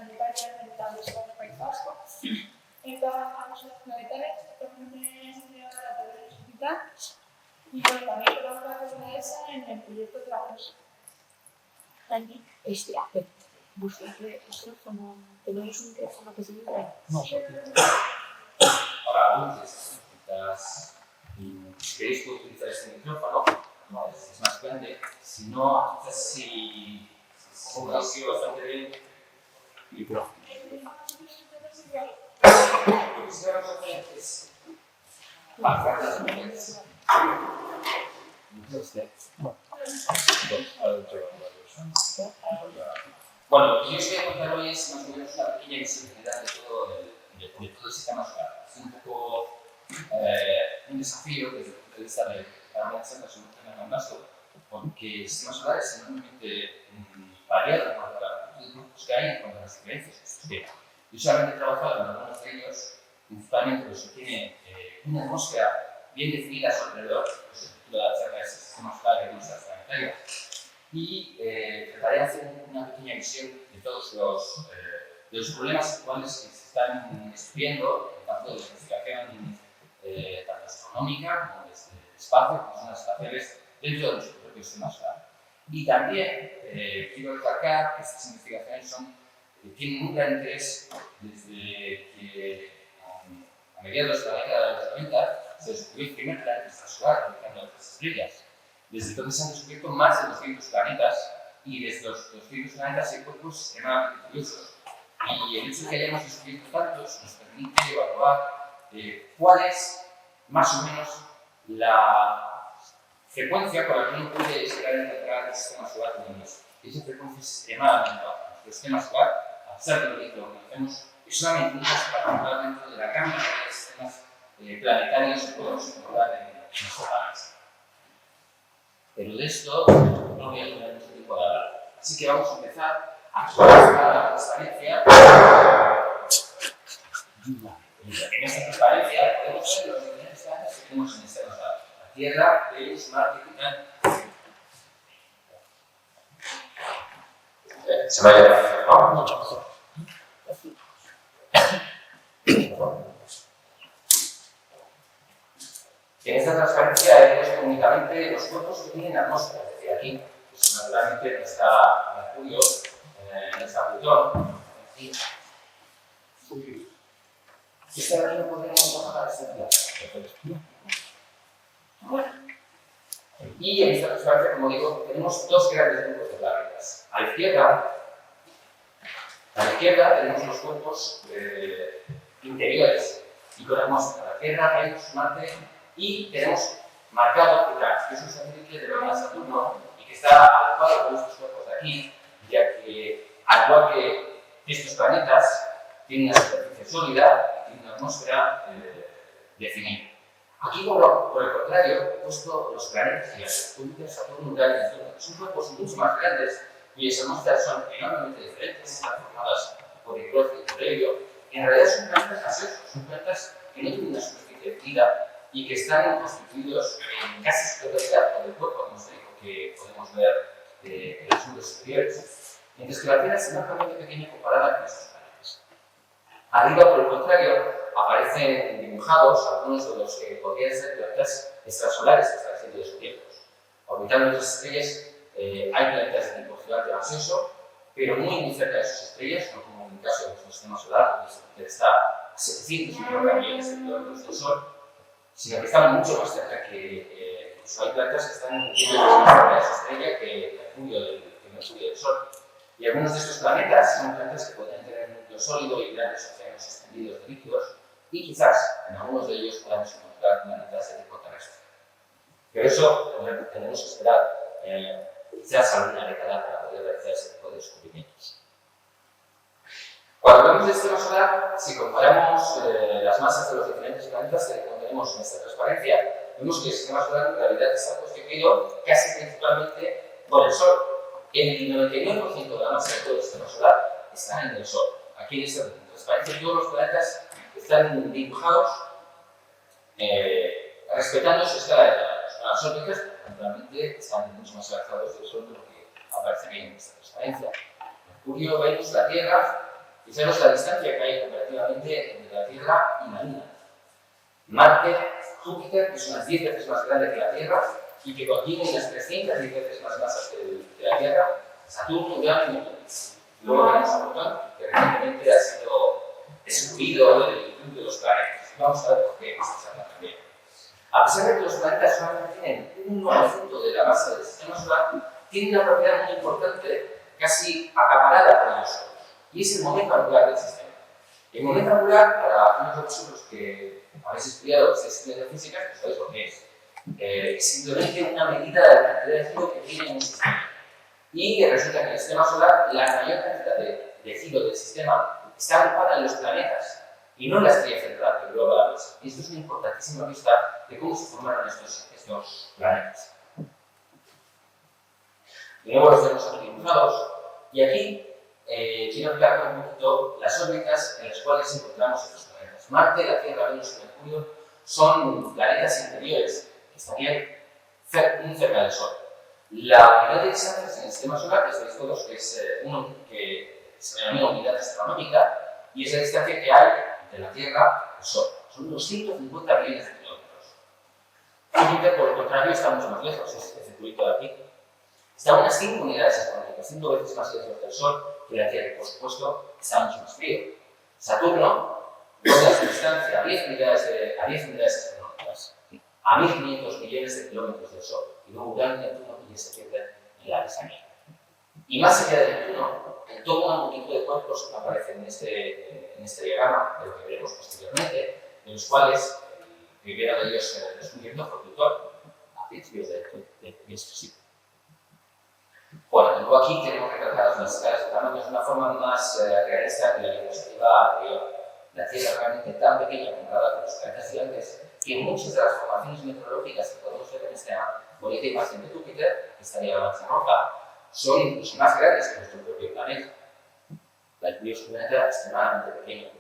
planetarias del Estado del País Vasco. Trabajamos en las planetarias, actualmente en la Laboratorio Hospital, y bueno, también colaboramos con la ESA en el proyecto de la OSA. También, ¿vosotros tenéis un teléfono que se llame? No. Ahora, quizás, si queréis puedo utilizar este micrófono, es más grande. Si no, quizás si consigo bastante bien el micrófono. Lo que sí vamos a hacer es bajar las nubes. Bueno, lo que yo os voy a contar hoy es más o menos una pequeña visión general de todo el sistema solar. Es un poco un desafío desde el punto de vista de la organización sobre un tema tan vasto, porque el sistema solar es enormemente variado en cuanto a la multitud de grupos que hay, en cuanto a las diferencias que suscita. Yo solamente he trabajado en algunos de ellos, principalmente los que tienen una atmósfera bien definida a su alrededor, pues el título de la charla es el sistema solar y nuestras planetarias, y trataré de hacer una pequeña visión de todos los problemas actuales que se están estudiando, tanto de investigación tanto astronómica como desde el espacio, como son las estaciones dentro de nuestro propio sistema solar. Y también quiero destacar que estas investigaciones tienen un gran interés desde que a mediados de la década de los 90 se descubrió el primer planeta extrasolar dedicado a otras estrellas. Desde entonces se han descubierto más de 200 planetas y desde los 200 planetas hay cuerpos extremadamente curiosos. Y el hecho de que hayamos descubierto tantos nos permite evaluar cuál es más o menos la frecuencia con la que uno puede esperar encontrar el sistema solar como nuestro. Esa frecuencia es extremadamente baja. Nuestro sistema solar, a pesar de lo que conocemos, es solamente un caso particular dentro de la gama de sistemas planetarios que podemos encontrar en nuestro planeta. Pero de esto no voy a tener mucho tiempo de hablar. Así que vamos a empezar a actualizar la transparencia. En esta transparencia podemos ver los diferentes planetas que tenemos en el sistema solar: la Tierra, Venus, Marte y Titán. Se vaya a hacer, ¿no? Mucho mejor. En esta transparencia he puesto únicamente los cuerpos que tienen atmósfera. Es decir, aquí, pues, naturalmente, no está Mercurio, no está Plutón. Este de aquí no podríamos bajar este día. Bueno. Y en esta transparencia, como digo, tenemos dos grandes grupos de planetas. A la izquierda tenemos los cuerpos interiores y con atmósfera. La Tierra, Venus, Marte. Y tenemos marcado que es un satélite de la Saturno y que está agrupado con estos cuerpos de aquí, ya que, al igual que estos planetas, tienen una superficie sólida y tienen una atmósfera definida. Aquí, por el contrario, he puesto los planetas gigantes, Júpiter, Saturno, Urano y Neptuno. Son cuerpos mucho más grandes cuyas atmósferas son enormemente diferentes, están formadas por hidrógeno y por helio. En realidad son planetas gaseosos, son planetas que no tienen una superficie definida y que están constituidos en casi su totalidad por el cuerpo atmosférico que podemos ver en los mundos superiores, mientras que la Tierra es enormemente pequeña comparada con estos planetas. Arriba, por el contrario, aparecen dibujados algunos de los que podrían ser planetas extrasolares que están siendo descubiertos. Orbitando estas estrellas hay planetas de tipo gigante gaseoso, pero muy cerca de sus estrellas, no como en el caso de nuestro sistema solar, donde está a 750 millones de kilómetros del Sol, sino que están mucho más cerca que hay planetas que están mucho más cerca de su estrella que el Mercurio del Sol. Y algunos de estos planetas son planetas que podrían tener un núcleo sólido y grandes océanos extendidos de líquidos, y quizás en algunos de ellos podamos encontrar planetas de tipo terrestre. Pero eso tenemos que esperar quizás alguna década para poder realizar ese tipo de descubrimientos. Cuando hablamos del sistema solar, si comparamos las masas de los diferentes planetas que contenemos en esta transparencia, vemos que el sistema solar en realidad está constituido casi principalmente por el Sol. El 99% de la masa de todo el sistema solar está en el Sol. Aquí en esta transparencia todos los planetas están dibujados respetando su escala de tamaños. Las órbitas, naturalmente, están mucho más alejados del Sol de lo que aparece bien en esta transparencia. Mercurio, Venus, la Tierra Fijaros la distancia que hay comparativamente entre la Tierra y la Luna. Marte, Júpiter, que es unas 10 veces más grande que la Tierra y que contiene unas 310 veces más masa que la Tierra. Saturno, Urano y Neptuno. Luego tenemos a Plutón, que recientemente ha sido excluido del club de los planetas. Vamos a ver por qué esta charla también. A pesar de que los planetas solamente tienen un 1% de la masa del sistema solar, tienen una propiedad muy importante, casi acaparada por nosotros, y es el momento angular del sistema. El momento angular, para unos de vosotros que habéis estudiado, estáis estudiando física, pues sabéis lo que es simplemente una medida de la cantidad de giro que tiene un sistema. Y resulta que en el sistema solar, la mayor cantidad de giro del sistema está agrupada en los planetas y no en la estrella central que engloba la masa. Y esto es una importantísima pista de cómo se formaron estos planetas. De nuevo los tenemos aquí dibujados, y aquí quiero explicar un poquito las órbitas en las cuales encontramos estos planetas. Marte, la Tierra, Venus y Mercurio son planetas interiores que estarían muy cerca del Sol. La unidad de distancias en el sistema solar, que sabéis todos que es uno que se denomina unidad astronómica, y es la distancia que hay entre la Tierra y el Sol. Son 250 millones de kilómetros. Júpiter, por el contrario, está mucho más lejos, es el circulito de aquí. Está a unas 5 unidades astronómicas, 5 veces más lejos del Sol que la Tierra, por supuesto, está mucho más frío. Saturno guarda su distancia a 10 unidades astronómicas, a 1.500 millones de kilómetros del Sol, y luego Urano y Neptuno que ya se pierden en la lejanía. Y más allá de Neptuno, en toda una multitud de cuerpos que aparecen en este diagrama, de lo que veremos posteriormente, de los cuales el primero de ellos descubierto fue Plutón, a principios del primer siglo. Bueno, luego aquí tenemos retratadas las escalas de tamaño de una forma más realista que la diapositiva anterior. La Tierra es realmente tan pequeña comparada con los planetas gigantes que muchas de las formaciones meteorológicas que podemos ver en esta bonita imagen de Júpiter, que estaría la mancha roja, son incluso más grandes que nuestro propio planeta. El curioso planeta es extremadamente pequeño.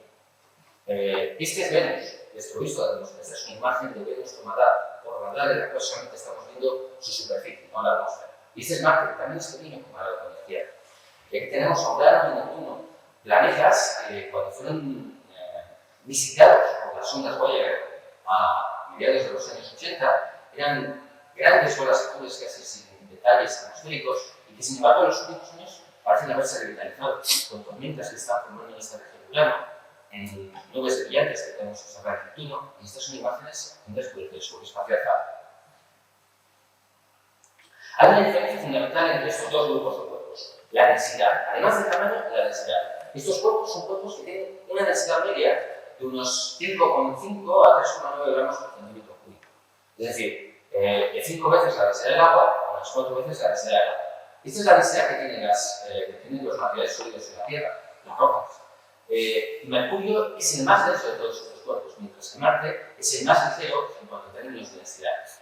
Este es Venus, nuestro visto. Esta es una imagen de Venus tomada por radar, en la cual solamente estamos viendo su superficie, no la atmósfera. Y este es Marte, que también es pequeño comparado con la Tierra. Y aquí tenemos a Urano y Neptuno, planetas que cuando fueron visitados por las sondas Voyager a mediados de los años 80, eran grandes bolas azules casi sin detalles atmosféricos y que sin embargo en los últimos años parecen haberse revitalizado con tormentas que están formando en esta región del plano, en nubes brillantes que podemos observar en Neptuno, y estas son imágenes obtenidas por el telescopio espacial Hubble. Hay una diferencia fundamental entre estos dos grupos de cuerpos, la densidad. Además del tamaño, la densidad. Estos cuerpos son cuerpos que tienen una densidad media de unos 5,5 a 3,9 gramos por centímetro cúbico. Es decir, de 5 veces la densidad del agua a unas 4 veces la densidad del agua. Esta es la densidad que tienen los materiales sólidos en la Tierra, las rocas. Mercurio es el más denso de todos estos cuerpos, mientras que Marte es el más ligero en cuanto a términos de densidades.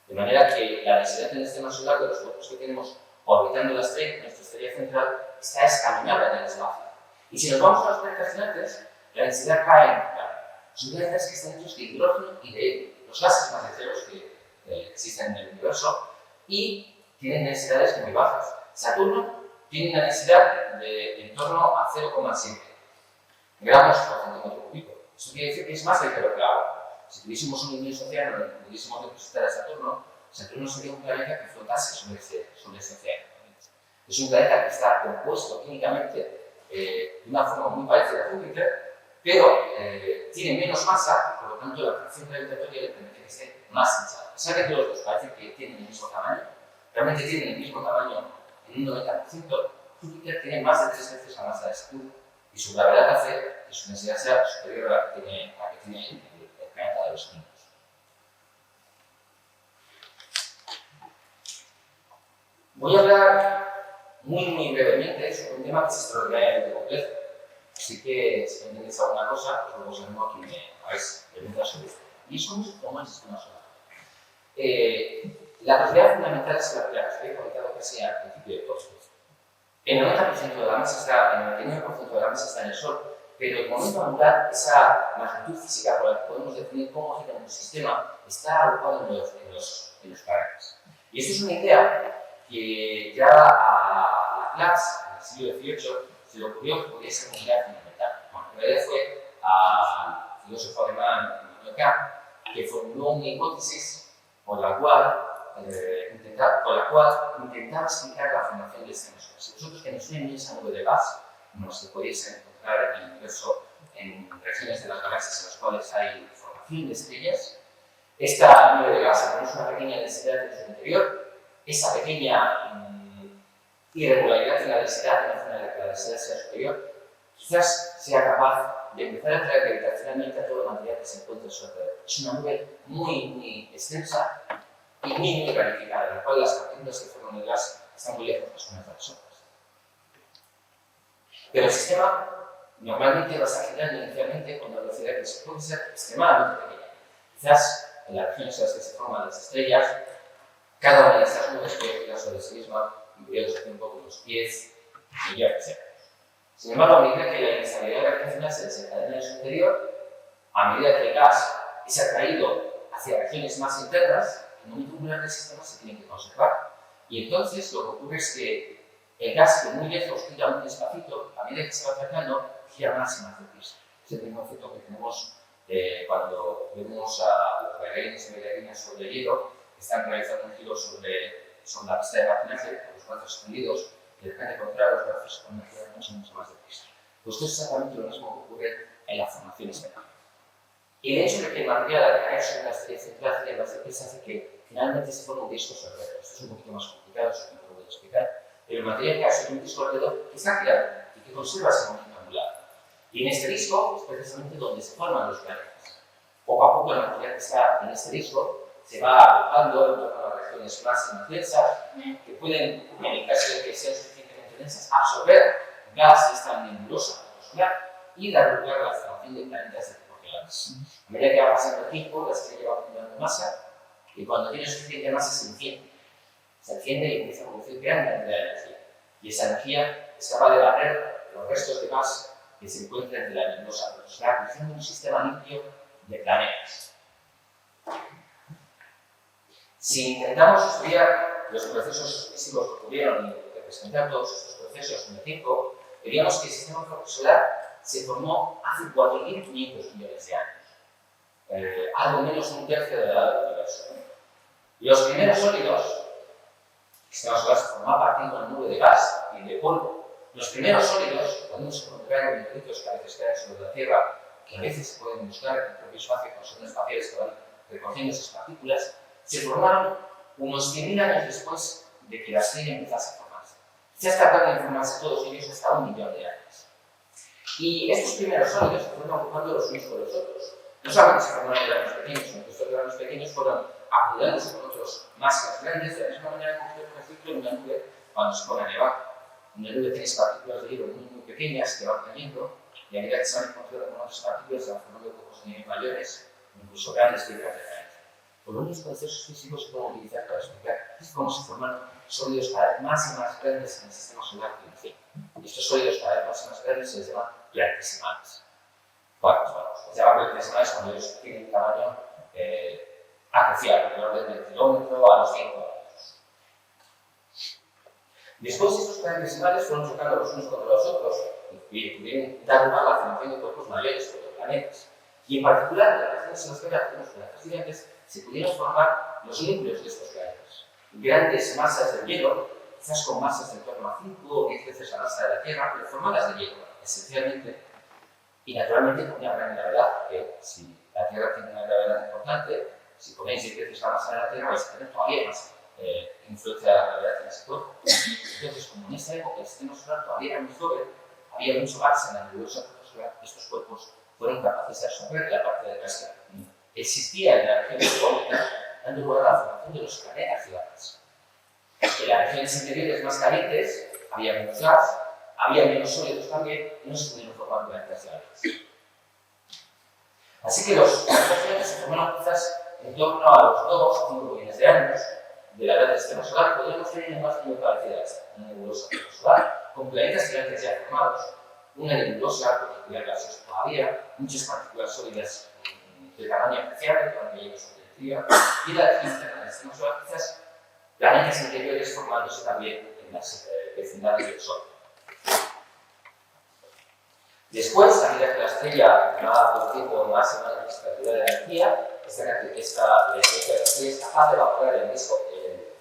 De manera que la densidad en el sistema solar de los cuerpos que tenemos orbitando la estrella, nuestra estrella central, está escaminada en el espacio. Y si nos vamos a los planetas gigantes, la densidad cae en claro. Son planetas que están hechos de hidrógeno y de helio, los gases más ligeros que existen en el universo, y tienen densidades muy bajas. Saturno tiene una densidad de en torno a 0,7 gramos por centímetro cúbico. Esto quiere decir que es más ligero que el agua. Si tuviésemos un inmenso océano en el que pudiésemos depositar a Saturno sería un planeta que flotase sobre ese océano. Es un planeta que está compuesto químicamente de una forma muy parecida a Júpiter, pero tiene menos masa y por lo tanto la atracción gravitatoria le permite que esté más hinchado. A pesar de que los dos parecen que tienen el mismo tamaño, realmente tienen el mismo tamaño en un 90%, Júpiter tiene más de 3 veces la masa de Saturno y su gravedad hace que su densidad sea superior a la que tiene el planeta de los niños. Voy a hablar muy brevemente sobre un tema que es extraordinariamente complejo. Así que si me entendéis alguna cosa, pues luego os animo a que me hagáis preguntas sobre esto. Y eso es como el sistema solar. La propiedad fundamental es la que os he comentado casi al principio de todo esto. El 90% de la masa está, el 99% de la masa está en el Sol, pero el momento angular, esa magnitud física por la que podemos definir cómo gira un sistema, está agrupado en los planetas. Y esto es una idea que ya a Laplace, en el siglo XVIII, se le ocurrió que podía ser una unidad fundamental. Bueno, en realidad fue al filósofo alemán Immanuel Kant que formuló una hipótesis por la cual intentaba explicar la formación de estrellas solares. Si vosotros tenéis una inmensa nube de gas, como las que podéis encontrar en el universo en regiones de las galaxias en las cuales hay formación de estrellas, esta nube de gas tenemos una pequeña densidad en su interior, esa pequeña irregularidad en la densidad, en la zona de la que la densidad sea superior, quizás sea capaz de empezar a atraer gravitacionalmente a todo el material que se encuentra a su alrededor. Es una nube muy extensa y muy clarificada, en la cual las partículas que forman el gas están muy lejos las unas de las otras. Pero el sistema normalmente va a estar girando inicialmente con una velocidad que puede ser extremadamente pequeña. Quizás en las regiones en las que se forman las estrellas, cada una de estas nubes puede girar sobre sí misma en periodos de tiempo de unos 10 millones de años. Sin embargo, a medida que la inestabilidad gravitacional se desencadena en su interior, a medida que el gas es atraído hacia regiones más internas, el momento angular del sistema se tiene que conservar. Y entonces lo que ocurre es que el gas que muy lejos gira muy despacito, a medida que se va acercando, gira más y más deprisa. Es el mismo efecto que tenemos cuando vemos a los bailarines y bailarinas sobre el hielo, que están realizando un giro sobre la pista de patinaje, con los brazos extendidos, y de repente contraer los brazos se ponen a girar mucho más deprisa. Pues esto es exactamente lo mismo que ocurre en la formación estelar. Y el hecho de que el material al caer sobre la estrella central gira más deprisa hace que finalmente se forme un disco alrededor. Esto es un poquito más complicado, eso no lo voy a explicar. Pero el material que hace un disco alrededor está girando y que conserva ese momento angular. Y en este disco es precisamente donde se forman los planetas. Poco a poco el material que está en este disco se va agrupando en torno a regiones más y más densas que pueden, en el caso de que sean suficientemente densas, absorber gas de esta nebulosa solar y dar lugar a la formación de planetas de tipo gelados. A medida que va pasando el tiempo, la estrella va acumulando masa y cuando tiene suficiente masa se enciende. Se enciende y empieza a producir gran cantidad de energía. Y esa energía es capaz de barrer los restos de gas que se encuentran entre la nebulosa solar, creando un sistema limpio de planetas. Si intentamos estudiar los procesos físicos que ocurrieron y representar todos estos procesos en el tiempo, veríamos que el sistema solar se formó hace 4.500 millones de años, algo menos de un tercio de la edad del universo. Los primeros sólidos, el sistema solar se formó a partir de una nube de gas y de polvo. Los primeros sólidos, podemos encontrar en meteoritos que a veces caen sobre la Tierra, que a veces se pueden buscar en el propio espacio con sondas espaciales que van recogiendo esas partículas, se formaron unos 100.000 años después de que la estrella empezase a formarse. Quizás tardaron en formarse todos ellos hasta 1 millón de años. Y estos primeros sólidos se fueron ocupando los unos con los otros. No solamente se formaron granos pequeños, sino que estos granos pequeños fueron acumulándose con otros más grandes, de la misma manera que ocurre, por ejemplo, en una nube cuando se pone a nevar. Una nube tiene partículas de hielo muy pequeñas que van cayendo, y a medida que se van encontrando con otras partículas se van formando copos de nieve mayores, incluso grandes piedras de granito. Por lo menos procesos físicos se pueden utilizar para explicar cómo se forman sólidos cada vez más y más grandes en el sistema solar que nos y estos sólidos cada vez más y más grandes se les llaman planetesimales. Bueno, se llaman planetesimales cuando ellos tienen un tamaño apreciable, del orden del kilómetro a los 100 kilómetros. Después estos planetesimales fueron chocando los unos contra los otros y pudieron dar lugar a la formación de cuerpos mayores de otros planetas. Y en particular, en las regiones en las que tenemos planetas gigantes, se pudieron formar los núcleos de estos planetas. Grandes masas de hielo, quizás con masas de en torno a 5 o 10 veces la masa de la Tierra, pero formadas de hielo, esencialmente, y naturalmente con una gran gravedad, que si la Tierra tiene una gravedad importante, si ponéis 10 veces la masa de la Tierra, vais a tener todavía más influencia de la gravedad en ese cuerpo. Entonces, como en esta época el sistema solar todavía era muy joven, había mucho gas en la nebulosa solar, estos cuerpos fueron capaces de absorber la parte de gas que existía en la región cosmológica, dando lugar a la formación de los planetas gigantes. En las regiones interiores más calientes había menos gas, había menos sólidos también, y no se pudieron formar planetas gigantes. Así que los planetas gigantes se formaron quizás en torno a los 2 o 5 millones de años de la edad del sistema solar. Podríamos tener una imagen muy parecida a esta, una nebulosa solar, con planetas gigantes ya formados, una nebulosa con actividad gaseosa todavía, muchas partículas sólidas de tamaño apreciable, tamaño de geometría, y la región interna del sistema solar, quizás planetas interiores formándose también en las vecindades del Sol. Después, a medida que la estrella va produciendo más y más cantidad de energía, la estrella es capaz de evaporar el disco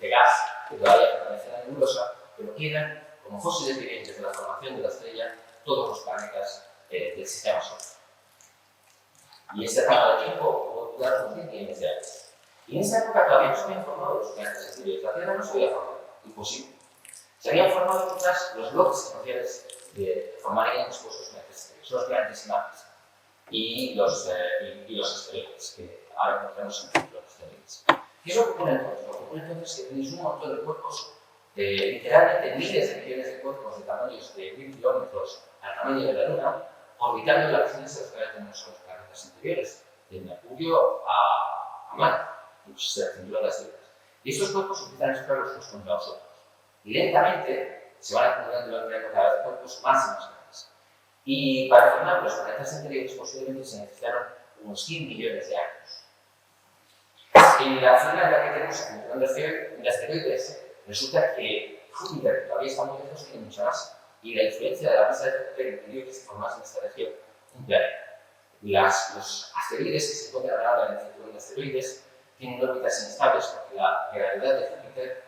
de gas que todavía permanece en la nebulosa, pero quedan como fósiles vivientes de la formación de la estrella todos los planetas del sistema solar. Y esta etapa de tiempo puede durar unos 10 millones de años. Y en esa época todavía no se habían formado los planetas exteriores. La Tierra no se había formado, imposible. Se habían formado quizás los bloques espaciales que formarían después los planetas exteriores, los planetas enanos y los asteroides, que ahora encontramos en los asteroides. ¿Qué es lo que ocurre entonces? Lo que ocurre entonces es que tenéis un montón de cuerpos, literalmente miles de millones de cuerpos de tamaños de 1000 kilómetros al tamaño de la Luna, orbitando en las regiones de las que tenemos los planetas interiores, de Mercurio a Marte, incluso se cintura de las estrellas. Y estos cuerpos empiezan a chocar los unos contra los otros. Y lentamente se van acumulando en la Tierra cada vez cuerpos más y más grandes. Y para formar los planetas interiores posiblemente se necesitaron unos 100 millones de años. En la zona en la que tenemos el cinturón de asteroides, resulta que Júpiter, que todavía está muy lejos, tiene mucha masa. Y la influencia de la masa de Júpiter impidió que se formase en esta región un planeta. Los asteroides que se encuentran ahora en el cinturón de asteroides tienen órbitas inestables porque la gravedad de Júpiter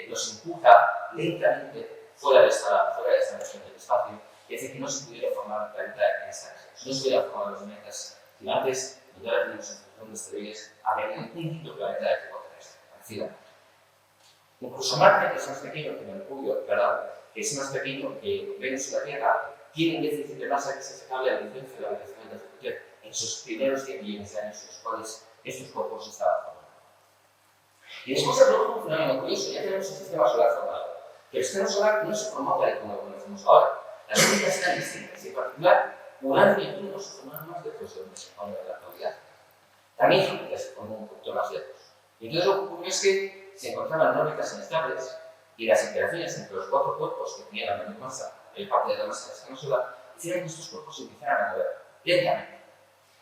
los empuja lentamente fuera de esta región del espacio y hace que no se pudiera formar un planeta en esta región. No se pudieran formar los planetas gigantes, donde ahora tenemos el cinturón de asteroides, habría un quinto planeta de tipo terrestre, parecido a Marte. Incluso Marte, que es más pequeño que Mercurio, que es más pequeño que Venus y la Tierra, tiene un déficit de masa que es aceptable a la diferencia de la gravitación de Júpiter en sus primeros 100 millones de años en los cuales estos cuerpos se estaban formando. Y después se produjo un fenómeno curioso, ya tenemos el sistema solar formado. Pero el sistema solar no se formó tal y como lo conocemos ahora. Las órbitas eran distintas, y en particular, Urano y Neptuno se formaron más lejos de donde se forman en la actualidad. También Júpiter se formó un poquito más lejos. Y entonces lo que ocurrió es que se encontraban en órbitas inestables y las interacciones entre los cuatro cuerpos que tenían la menor masa, parte de la masa del sistema solar, hicieron que estos cuerpos se empezaran a mover lentamente.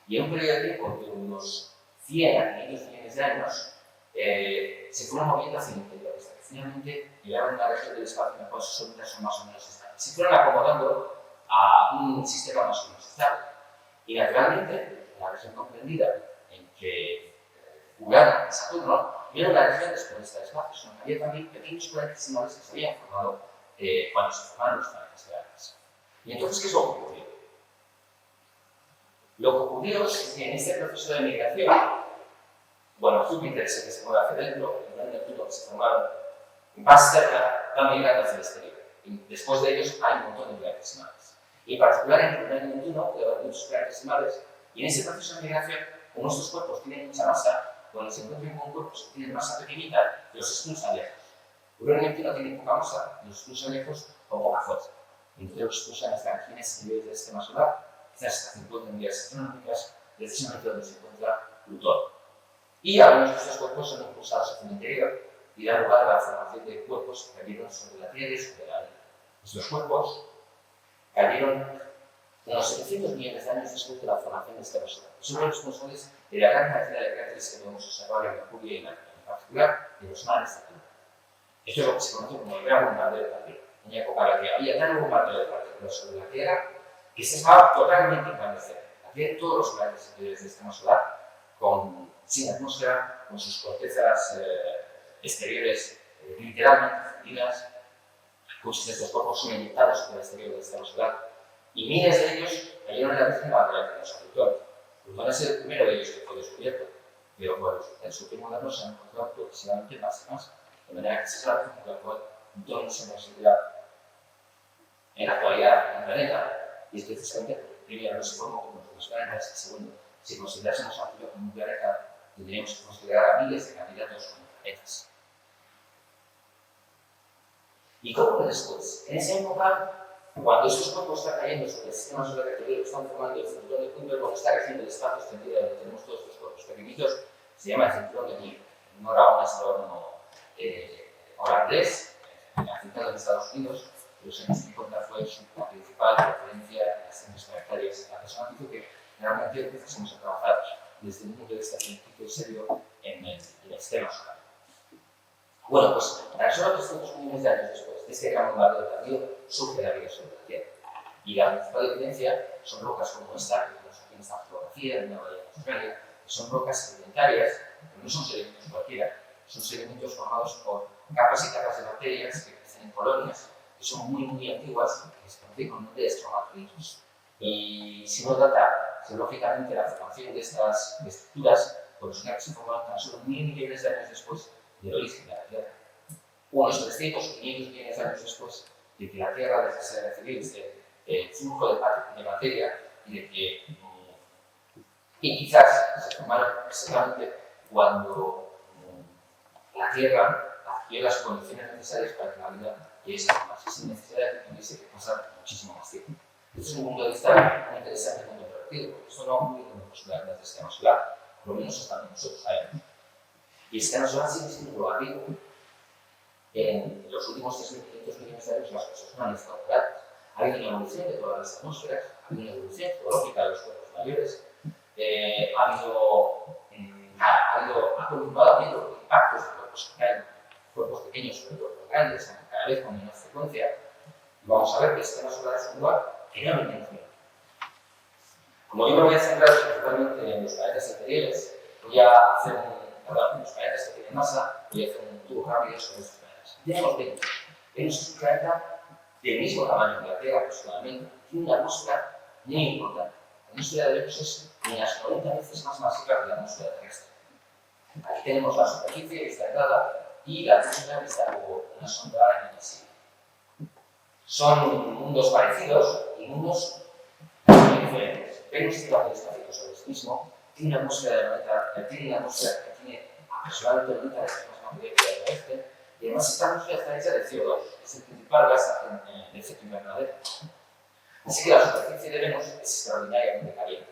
Y en un periodo de tiempo de unos 100 a 500 millones de años, se fueron moviendo hacia el interior, hasta que finalmente llegaron a una región del espacio en la cual sus órbitas son más o menos estables. Se fueron acomodando a un sistema más o menos estable. Y naturalmente, la región comprendida entre Urano y Saturno era una región desprotegida del espacio, sino que había también pequeños planetas menores que se habían formado cuando se formaron los planetas grandes. Y entonces, ¿qué es lo que ocurrió? Lo que ocurrió es que en este proceso de migración, bueno, Júpiter es el que se mueve hacia adentro, el Urano y Neptuno que se formaron más cerca, van migrando hacia el exterior. Y después de ellos hay un montón de planetas mares. Y en particular entre Urano y Neptuno puede haber muchos planetas mares, y en ese proceso de migración, como estos cuerpos tienen mucha masa, cuando se encuentran con cuerpos que tienen masa pequeñita, los expulsan lejos. Urano y Neptuno tienen poca masa, los expulsan lejos con poca fuerza. Y entonces los expulsan hasta las regiones exteriores del sistema solar, quizás hasta 50 unidades astronómicas, precisamente donde se encuentra Plutón. Y algunos de estos cuerpos son impulsados hacia el interior y dan lugar a la formación de cuerpos que cayeron sobre la Tierra y sobre la Luna. Estos cuerpos cayeron unos 700 millones de años después de la formación de este sistema solar. Son los responsables de la gran cantidad de cráteres que podemos observar en Mercurio y en la Luna, en particular de los mares de la Luna. Esto es lo que se conoce como el gran bombardeo de partículas. En una época en la que había tan bombardeo de partículas sobre la Tierra que se estaba totalmente incandescente. Había todos los planetas interiores del sistema solar sin atmósfera, con sus cortezas exteriores literalmente fundidas, muchos de estos cuerpos son inyectados por el exterior del sistema solar, y miles de ellos cayeron en la región a la que tenemos a Plutón. Plutón es el primero de ellos que fue descubierto, pero bueno, en su tiempo moderno se han encontrado progresivamente más y más, de manera que esa es la razón por la cual Plutón no se considera en la actualidad un planeta, y es precisamente porque primero no se formó como los planetas, y segundo, si considerásemos a Plutón como un planeta, tendríamos que considerar a miles de candidatos como planetas. ¿Y cómo ocurre después? En esa época, cuando esos cuerpos están cayendo sobre el sistema solar exterior, están formando el cinturón de Kuiper, con esta región del espacio extendido donde tenemos todos estos cuerpos pequeñitos, se llama el cinturón de Kuiper. En honor a un astrónomo holandés, afincado en Estados Unidos, en los años 50 fue su principal referencia en las ciencias planetarias. La persona que hizo que realmente empezásemos a trabajar desde un punto de vista científico y serio en el sistema solar. Bueno, pues tan solo 300 millones de años después de este gran bombardeo tardío surge la vida sobre la Tierra. Y la principal evidencia son rocas como esta, que tenemos aquí en esta fotografía, en la bahía de Australia, que son rocas sedimentarias, que no son sedimentos cualquiera, son sedimentos formados por capas y capas de bacterias que crecen en colonias, que son muy antiguas, que se conocen con el nombre de estromatolitos. Y si uno data geológicamente la formación de estas estructuras, pues una que se formaron tan solo 1000 millones de años después del origen de la Tierra. Unos 300 o 500 millones de años después de que la Tierra dejase de recibir este flujo de materia y de que y quizás se formaron precisamente cuando la Tierra adquirió las condiciones necesarias para que la vida pudiese formarse, sin necesidad de que tuviese que pasar muchísimo más tiempo. Este es un punto de vista muy interesante y muy controvertido, porque esto no ocurre en el postulado del sistema solar, por lo menos hasta donde nosotros sabemos. Y el sistema solar sigue siendo un lugar vivo. En los últimos 3.500 millones de años las cosas no han estado claras. Ha habido una evolución de todas las atmósferas, ha habido una evolución geológica de los cuerpos mayores, ha continuado habiendo impactos de cuerpos que caen, cuerpos pequeños sobre cuerpos grandes, cada vez con menor frecuencia. Y vamos a ver que el sistema solar es un lugar enormemente influente. Como yo me voy a centrar principalmente en los planetas interiores, voy a hacer los planetas que tienen masa, voy a hacer un tour rápido sobre estos planetas. Tenemos Venus. Venus es un planeta del mismo tamaño que la Tierra aproximadamente, tiene una atmósfera muy importante. La atmósfera de Venus es unas 90 veces más masiva que la atmósfera terrestre. Aquí tenemos la superficie que está entrada y la atmósfera que está por una sonda en el invisible. Son mundos parecidos y mundos muy diferentes. Venus tiene un espacio sobre sí mismo, tiene una atmósfera que tiene aproximadamente 90 veces más materia que la terrestre, y además esta atmósfera está hecha de CO2, es el principal gas del efecto invernadero. Así que la superficie de Venus es extraordinariamente caliente.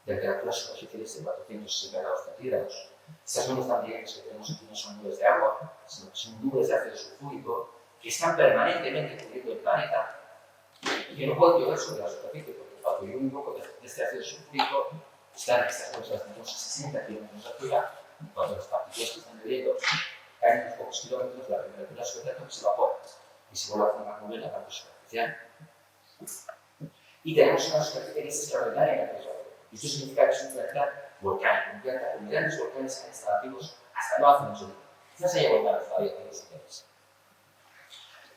Temperaturas superficiales de 460 grados centígrados. Estas nubes tan brillantes que tenemos aquí no son nubes de agua, sino que son nubes de ácido sulfúrico que están permanentemente cubriendo el planeta y que no pueden llover sobre la superficie, porque cuando llueve un poco de este ácido sulfúrico, estas nubes las tenemos a 60 kilómetros de altura, y cuando las partículas que están lloviendo caen unos pocos kilómetros, la temperatura sobre se evapora y se vuelve a formar nube en la parte superficial. Y tenemos una superficie que es extraordinaria en el peso. Y esto significa que es un planeta volcánico, un planeta con grandes volcanes que han estado activos hasta no hace mucho tiempo. Quizás haya volcanes todavía que los ustedes.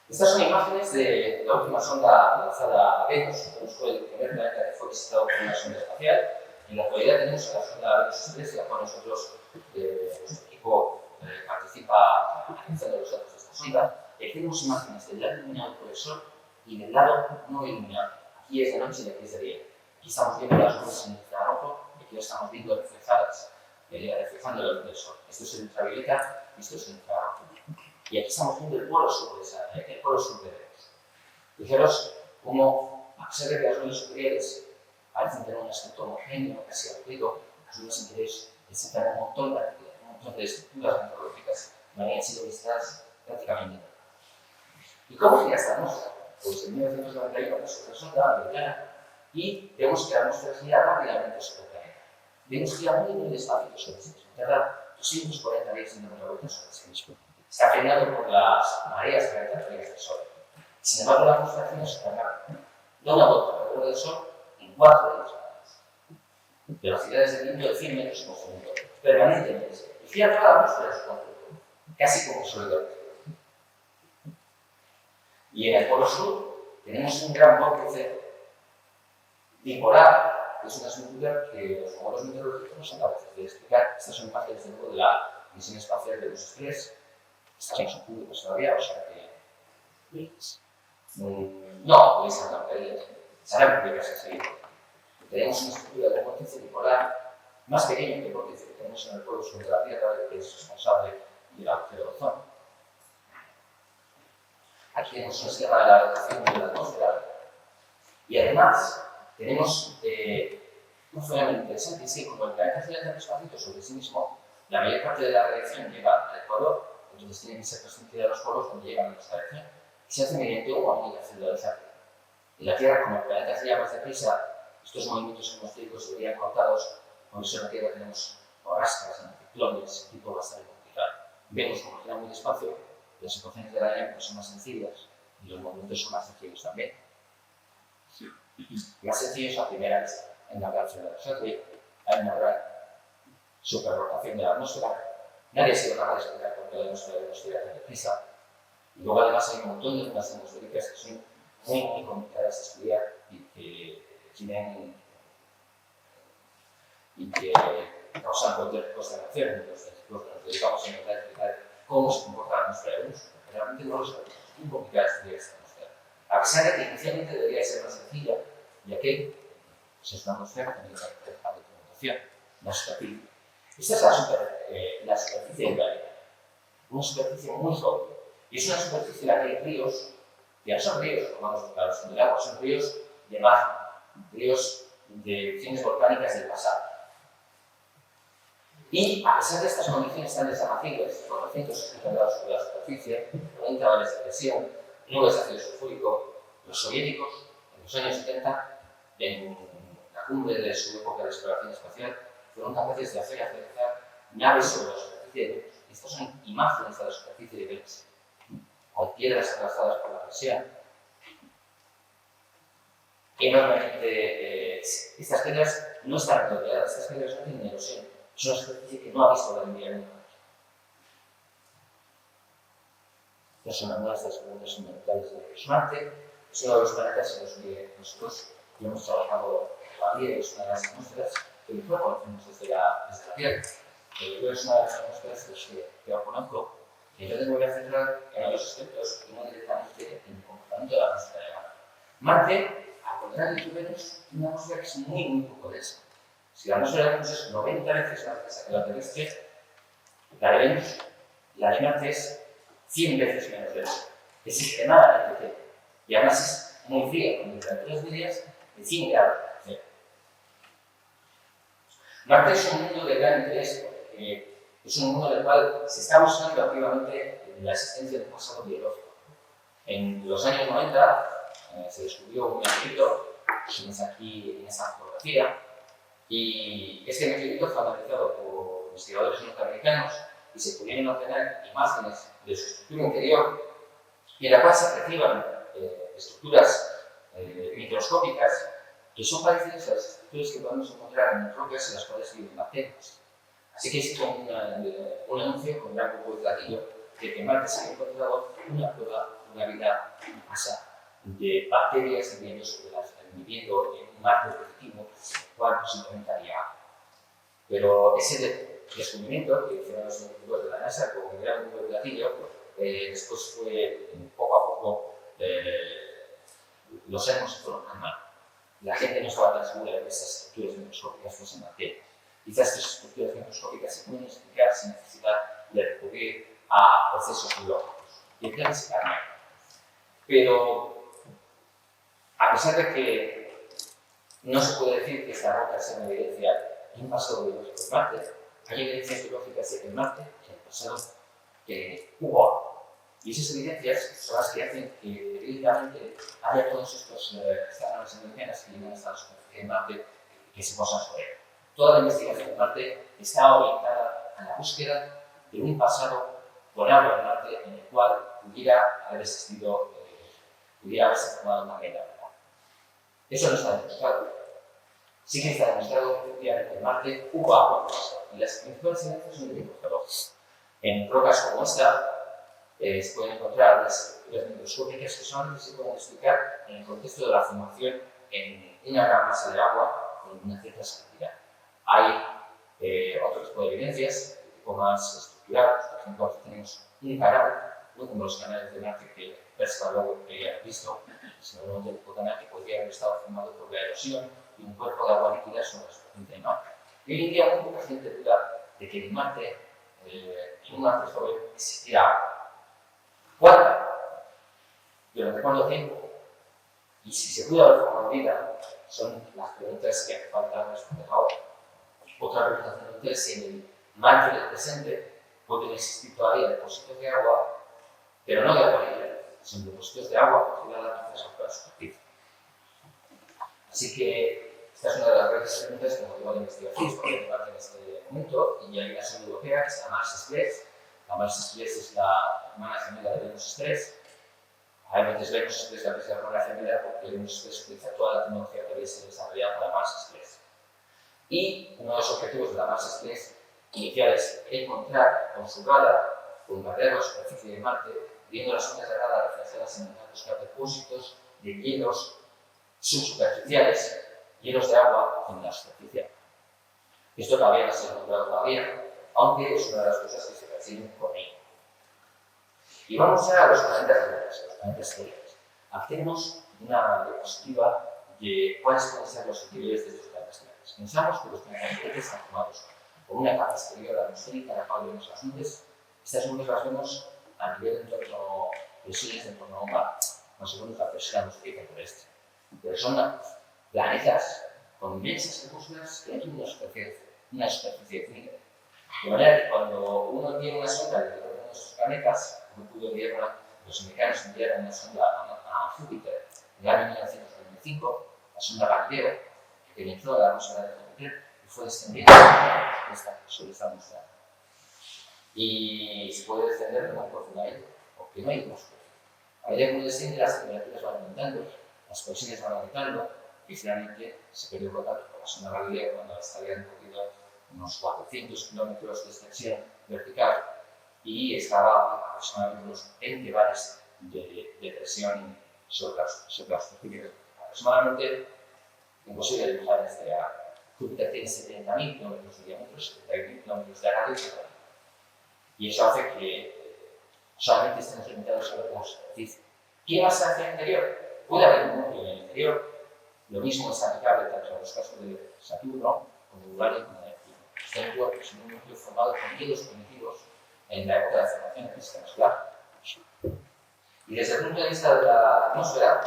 Estas son imágenes de la última sonda lanzada a Venus. Venus fue el primer planeta que fue visitado por una sonda espacial. En la actualidad tenemos a la sonda Venus 3, en la cual nosotros, nuestro equipo, participa analizando los datos de esta sonda. Y aquí tenemos imágenes del lado iluminado por el Sol y del lado no iluminado. Aquí es de noche y aquí es de día. Aquí estamos viendo las nubes en el infrarrojo y aquí lo estamos viendo reflejadas, reflejando la luz del Sol. Esto es el ultravioleta y esto es el infrarrojo. Y aquí estamos viendo el polo sur de Venus. Fijaros cómo, a pesar de que las nubes superiores parecen tener un aspecto homogéneo, casi aburrido, las nubes interiores presentan un montón de estructuras meteorológicas que habían sido vistas prácticamente. ¿Y cómo gira esta atmósfera? Pues en 1991 pasó una sonda americana y vemos que la atmósfera gira rápidamente sobre el planeta. Venus gira muy despacio sobre sí mismo, tarda 240 días en dar una vuelta sobre sí mismo. Está frenado por las mareas gravitatorias del Sol. Sin embargo, la atmósfera gira súper rápido. Da una vuelta alrededor del Sol en 4 días. Velocidades de viento de 100 metros por segundo, permanentemente. Y gira toda la atmósfera en su conjunto, casi como sólido. Y en el polo sur tenemos un gran vórtice bipolar, que es una estructura que los modelos meteorológicos no son capaces de explicar. Estas son imágenes de nuevo de la misión espacial de Venus 3. Estas no son públicas todavía, o sea que... no, podéis andar caídas. Serán públicas enseguida. Tenemos una estructura de vórtice bipolar más pequeña que el vórtice que tenemos en el polo sur de la Tierra, que es responsable del agujero de ozono. Aquí tenemos un esquema de la rotación de la atmósfera. Y además, tenemos un fenómeno interesante, es que como el planeta gira tan despacito sobre sí mismo, la mayor parte de la radiación llega al Ecuador, entonces tiene que ser transmitida a los polos donde llega nuestra radiación, y se hace mediante un movimiento celular. En la Tierra, como el planeta gira más deprisa, estos movimientos atmosféricos se verían cortados, por eso en la Tierra tenemos borrascas, ciclones, tipo bastante complicado. Vemos como gira muy despacio, las ecuaciones de la dinámica son más sencillas y los movimientos son más sencillos también. Más sencillo es la primera vista, en la galaxia de Shelby, hay una gran superrotación de la atmósfera. Nadie ha sido capaz de explicar por qué la atmósfera de gira tan deprisa. Y luego además hay un montón de ondas atmosféricas que son muy complicadas de estudiar y que causan cualquier consternación. Los científicos que nos dedicamos a intentar explicar cómo se comporta la atmósfera de Venus, porque realmente no lo sabemos. Es muy complicado estudiar esta atmósfera. A pesar de que inicialmente debería ser más sencilla, ya que es una atmósfera que tiene una documentación, una superficie. Esta es la superficie del planeta, una superficie muy joven. Y es una superficie en la que hay ríos, que no son ríos, como claro, son del agua, son ríos de magma, ríos de erupciones volcánicas del pasado. Y a pesar de estas condiciones tan desapacibles, por 260 grados sobre la superficie, 90 grados de presión, nubes de ácido sulfúrico, los soviéticos, en los años 70, en la cumbre de su época de exploración espacial, fueron capaces de hacer aterrizar naves sobre la superficie de Venus. Estas son imágenes de la superficie de Venus, con piedras aplastadas por la presión. Enormemente, estas piedras no están rodeadas, estas piedras no tienen erosión. Es una superficie que no ha visto la vida nunca. Estas son algunas de las preguntas fundamentales de Marte. Es uno de los planetas en los que nosotros ya hemos trabajado todavía, es una de las atmósferas que no conocemos desde la Tierra. Pero es una de las atmósferas que yo conozco. Y yo me voy a centrar en otros aspectos y no directamente en el comportamiento de la atmósfera de Marte. Marte, al contrario de Venus, tiene una atmósfera que es muy poco densa. Si la atmósfera de Venus es 90 veces más densa que la terrestre, la de Venus, la de Marte es 100 veces menos densa. Es extremadamente fría. Y además es muy fría, con temperaturas medias de 100 grados. Marte es un mundo de gran interés porque es un mundo en el cual se está buscando activamente la existencia de un pasado biológico. En los años 90 se descubrió un meteorito, que tienes aquí en esta fotografía, y este meteorito fue analizado por investigadores norteamericanos y se pudieron obtener imágenes de su estructura interior, y en la cual se apreciaban estructuras microscópicas que son parecidas a las estructuras que podemos encontrar en rocas en las cuales viven bacterias. Así que existe un anuncio con gran publicitario de que en Marte se ha encontrado una prueba de una vida en masa de bacterias viviendo en un mar competitivo, el cual posiblemente haría agua. Pero ese descubrimiento que hicieron los científicos de la NASA con un gran publicitario, después fue poco a poco los años se fueron calmando. La gente no estaba tan segura de que esas estructuras microscópicas fuesen bacterias. Quizás estas estructuras microscópicas se pueden explicar sin necesidad de recurrir a procesos biológicos. Y el plan se calma. Pero, a pesar de que no se puede decir que esta roca sea una evidencia de un pasado biológico en Marte, hay evidencias biológicas de que en Marte, en el pasado, hubo agua. Y esas evidencias son las que hacen que periódicamente haya todos estas naves americanas que llegan hasta la superficie de Marte que se posan sobre él. Toda la investigación de Marte está orientada a la búsqueda de un pasado con agua en Marte en el cual pudiera haber existido, pudiera haberse formado una vida. Eso no está demostrado. Sí que está demostrado que efectivamente en Marte hubo agua y las principales evidencias son de tipo geológico. En rocas como esta se pueden encontrar las estructuras microscópicas que solamente se pueden explicar en el contexto de la formación en una gran masa de agua con una cierta salinidad. Hay otro tipo de evidencias, de tipo más estructural. Por ejemplo, aquí tenemos un canal, uno de los canales de Marte que Percival Lowell había visto, es un tipo de canal que podría haber estado formado por la erosión y un cuerpo de agua líquida sobre la superficie de Marte. Y hoy en día muy poca gente duda de que en Marte, en un Marte joven, existiera agua. ¿Cuánta? ¿Durante cuánto tiempo? Y si se pudo haber formado vida, son las preguntas que hace falta responder ahora. Otra pregunta fundamental es si en el Marte del presente pueden existir todavía depósitos de agua, pero no de agua líquida, sino depósitos de agua congelada quizás sobre la superficie. Así que esta es una de las grandes preguntas que motivó la investigación por parte en este momento, y hay una sonda europea que se llama Mars Express. La Mars Express es la hermana gemela de Venus Express, A veces vemos desde la visión relacional porque vemos que se utiliza toda la tecnología que había sido desarrollada para Mars Express. Y uno de los objetivos de la Mars Express inicial es encontrar con su radar, bombardear la superficie de Marte, viendo las ondas de radar reflejadas en buscar depósitos de hielos subsuperficiales, hielos de agua en la superficie. Esto todavía no se ha encontrado todavía, aunque es una de las cosas que se persiguen con ello. Y vamos a los planetas lunares, los planetas exteriores. Aquí tenemos una diapositiva de cuáles pueden ser los interiores de estos planetas lunares. Pensamos que los planetas exteriores están formados por una capa exterior atmosférica en la cual vemos las nubes. Estas nubes las vemos a nivel de entorno, presiones de entorno a un mar, más o menos la presión atmosférica terrestre. Pero son planetas con inmensas atmósferas que no tienen una superficie definida. De manera que cuando uno tiene una sonda de uno de estos planetas, como pudo enviar los americanos enviaron una sonda a Júpiter en el año 1995, la sonda Galileo, que penetró la atmósfera de Júpiter y fue descendiendo sobre esta atmósfera. Y se puede descender muy profundamente, porque no hay atmósfera. A medida que uno desciende, las temperaturas van aumentando, las presiones van aumentando, y finalmente se perdió contacto con la sonda Galileo cuando esta había recorrido unos 400 kilómetros de extensión vertical y estaba aproximadamente unos 20 bares de presión sobre la superficie. Aproximadamente imposible dibujar desde a Júpiter tiene 70.000 kilómetros de diámetro, 70.000 kilómetros de radio, y eso hace que solamente estén limitados a la superficie. ¿Qué pasa hacia el interior? Puede haber un núcleo en el interior. Lo mismo es aplicable tanto en los casos de Saturno como de Urano como de Neptuno. Este núcleo es un núcleo formado por hielos primitivos en la época de formación del sistema solar. Y desde el punto de vista de la atmósfera,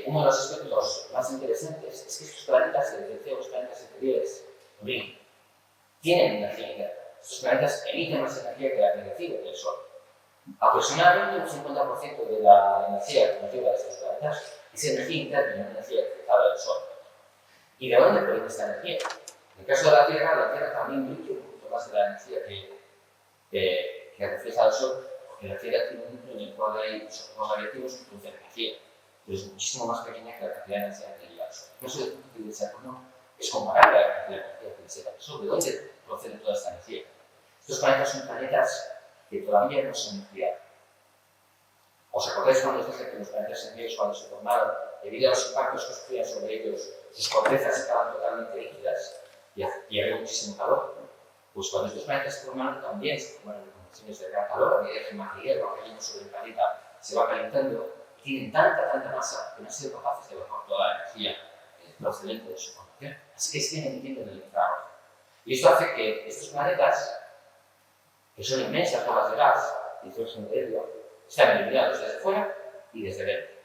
uno de los aspectos más interesantes es que estos planetas, a diferencia de los planetas exteriores, tienen energía interna. Estos planetas emiten más energía que la que recibe del Sol. Aproximadamente un 50% de la energía que recibe de estos planetas es energía interna, no energía utilizada del Sol. ¿Y de dónde proviene esta energía? En el caso de la Tierra también emite un poquito más de la energía que refleja el Sol, porque la Tierra tiene un núcleo en el cual hay isótopos radiactivos que producen energía, pero es muchísimo más pequeña que la cantidad de energía que llega al Sol. El caso del punto de Saturno es comparable a la cantidad de energía que le llega al Sol. ¿De dónde procede toda esta energía? Estos planetas son planetas que todavía no se han enfriado. ¿Os acordáis cuando os dije que los planetas enteros, cuando se formaron, debido a los impactos que sufrían sobre ellos, sus cortezas estaban totalmente líquidas y había muchísimo calor? Pues cuando estos planetas se formaron, también se formaron en condiciones de gran calor, a medida que el material que hay sobre el planeta se va calentando, y tienen tanta masa que no han sido capaces de evacuar toda la energía procedente de su formación. Así que siguen emitiendo en el infrarrojo. Y esto hace que estos planetas, que son inmensas bolas de gas, hidrógeno de helio, están iluminados desde fuera y desde dentro.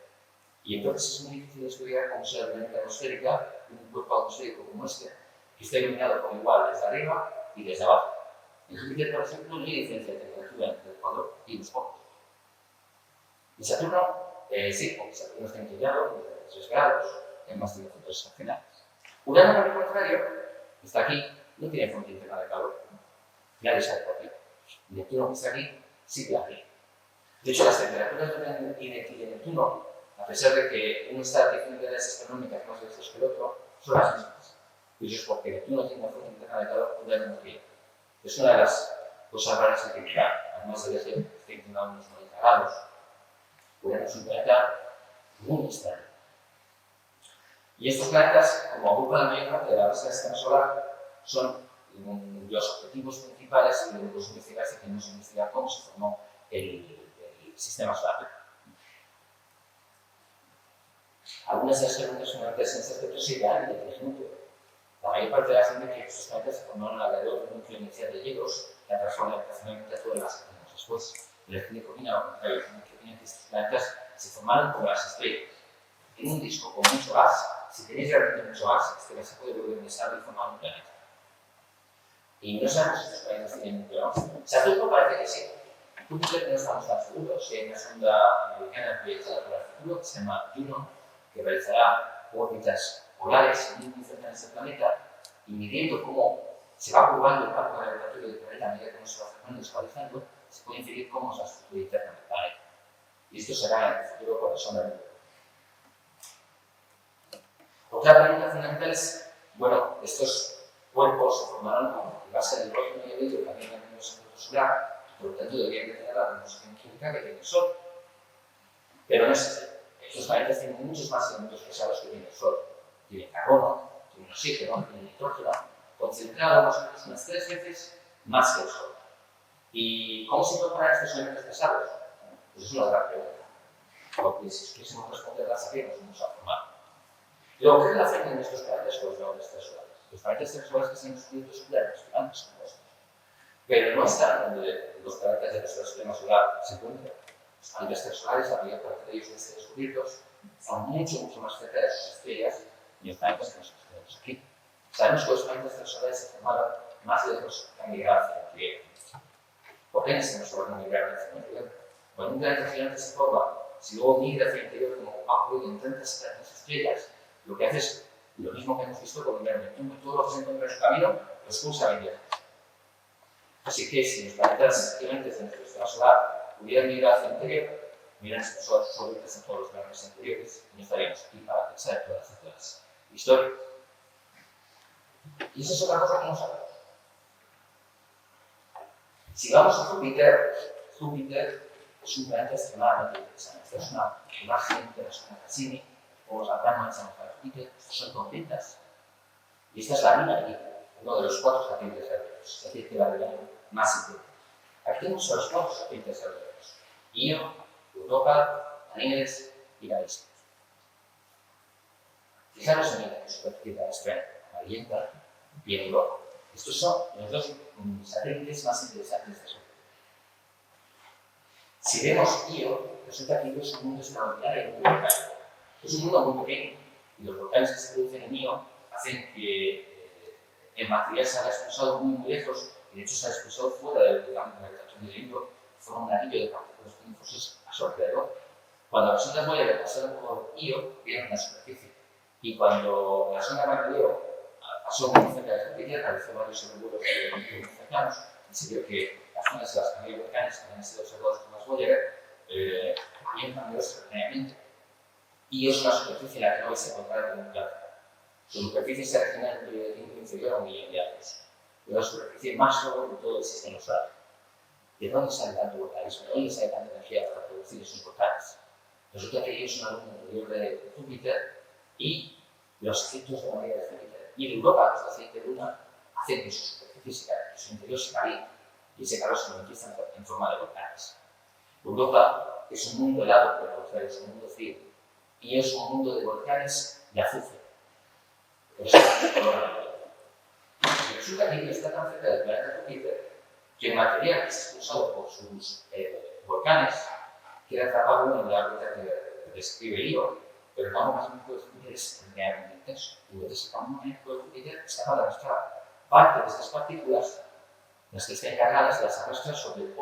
Y entonces es muy difícil estudiar cómo será la dinámica atmosférica, un cuerpo atmosférico como este, que está iluminado por igual desde arriba y desde abajo. En Júpiter, por ejemplo, no hay diferencia de temperatura entre el Ecuador y los polos. En Saturno, sí, porque Saturno está inclinado de 3 grados, en más de efectos estacionarios. Urano, por el contrario, está aquí, no tiene fuente interna de calor. Nadie sabe por qué. Neptuno, que está aquí, sí que la tiene. De hecho, las temperaturas de Neptuno, a pesar de que uno está diciendo de las astronómicas más veces que el otro, son las mismas. Y eso es porque Neptuno tiene una fuente interna de calor, Urano no tiene. Es una de las cosas raras que quizá, además de que esté inclinado a unos 90 grados, Urano es un planeta muy extraño. Y estos planetas, como ocupan la mayor parte de la base del sistema solar, son los objetivos principales que debemos investigar si queremos investigar cómo se formó el sistema solar. Algunas de las preguntas fundamentales en este aspecto se irán de tres núcleos. La mayor parte de las gente que estos planetas se formaron alrededor de un núcleo inicial de hielos que ha transformado gravitacionalmente a todas las que tenemos después. La gente que opina, lo contrario, la gente que opina que estos planetas se formaron como las estrellas. En un disco con mucho gas, si tenéis realmente mucho gas, este gas se puede volver inestable y formar un planeta. Y no sabemos si estos planetas tienen núcleo. Saturno parece que sí. Júpiter no estamos tan seguros. Si hay una sonda americana proyectada para el futuro que se llama Juno, que realizará órbitas polares muy cercanas al planeta y midiendo cómo se va curvando el campo gravitatorio del planeta a medida que nos se va acercando y descualizando, se puede inferir cómo es la estructura interna del planeta. Y esto será en el futuro por la sombra de Europa. Otra pregunta fundamental es, bueno, estos cuerpos se formaron en base al hidrógeno y el helio, también en el efecto solar, y por lo tanto deberían de tener la composición química que tiene el Sol. Pero no es así. Estos planetas tienen muchos más elementos pesados que tiene el Sol. Tienen carbono, tienen oxígeno, tienen nitrógeno, concentrado más o menos unas 3 veces más que el Sol. ¿Y cómo se incorporan estos elementos pesados? Pues es una gran pregunta. Porque si quisiésemos responderlas aquí, nos vamos a formar. Luego, ¿qué relación tienen estos planetas con los planetas extrasolares? Los planetas extrasolares que se han descubierto son planetas gigantes como estos. Pero no están donde los planetas de nuestro sistema solar se encuentran. Los planetas extrasolares, a medida que ellos han sido descubiertos, están mucho más cerca de sus estrellas y los planetas que nosotros tenemos aquí. Sabemos que los planetas extrasolares se formaron más lejos que han llegado hacia la Tierra. ¿Por qué en este nuestro no migraron hacia la Tierra? Cuando un planeta gigante se forma, si luego migra hacia el interior como ocurre en tantas estrellas, lo que hace es lo mismo que hemos visto con el Mercurio. Todo lo que se encuentra en su camino lo expulsa bien lejos. Así que si los planetas gigantes de nuestro sistema solar hubieran migrado hacia el interior, hubieran expulsado sus órbitas en todos los planetas anteriores y no estaríamos aquí para pensar en todas estas historias. Y esa es otra cosa que no sabemos. Si vamos a Júpiter, Júpiter es un planeta extremadamente interesante. Esta es una imagen de la zona Cassini, o la gran mancha de Júpiter, son tormentas. Y esta es la Luna aquí, uno de los 4 satélites verdaderos, es decir, que la del año más importante. Aquí tenemos a los 4 satélites verdaderos: Io, Europa, Ganímedes y Callisto. Fijaros en la superficie terrestre amarillenta y en Europa. Estos son los 2 satélites más interesantes de Júpiter. Si vemos Io, resulta que Io es un mundo extraordinario y muy volcánico. Es un mundo muy pequeño y los volcanes que se producen en Io hacen que el material se haya expulsado muy lejos y de hecho se ha expulsado fuera del campo de gravitación del Io, forma un anillo de partículas fosas a su alrededor. Cuando las ondas Voyager pasaron por Io, vieron una superficie. Y cuando la sonda Galileo pasó muy cerca de Júpiter, realizó varios sobrevuelos muy cercanos y se vio que las zonas de las que había volcanes que habían sido observados por las Voyager habían cambiado extraordinariamente. Y es una superficie en la que no vais a encontrar ningún planeta. Su superficie se origina en un periodo de tiempo inferior a 1 millón de años. Es la superficie más joven de todo el sistema solar. ¿De dónde sale tanto volcanismo? ¿De dónde sale tanta energía para producir esos volcanes? Resulta que ellos son una luna interior de Júpiter y los efectos de la marea de Júpiter y de Europa, los aceites de luna, hacen que su superficie, que su interior se caliente y ese calor se manifiesta en forma de volcanes. Europa es un mundo helado, por el contrario, es un mundo frío y es un mundo de volcanes de azufre. Por eso es el color amarillo. Y resulta que está tan cerca del planeta Júpiter que el material que es expulsado por sus volcanes queda atrapado en la órbita que describe Io, pero el campo magnético de Júpiter es realmente intenso. Y entonces el campo magnético de Júpiter es capaz de arrastrar parte de estas partículas, las que estén cargadas, las arrastra sobre los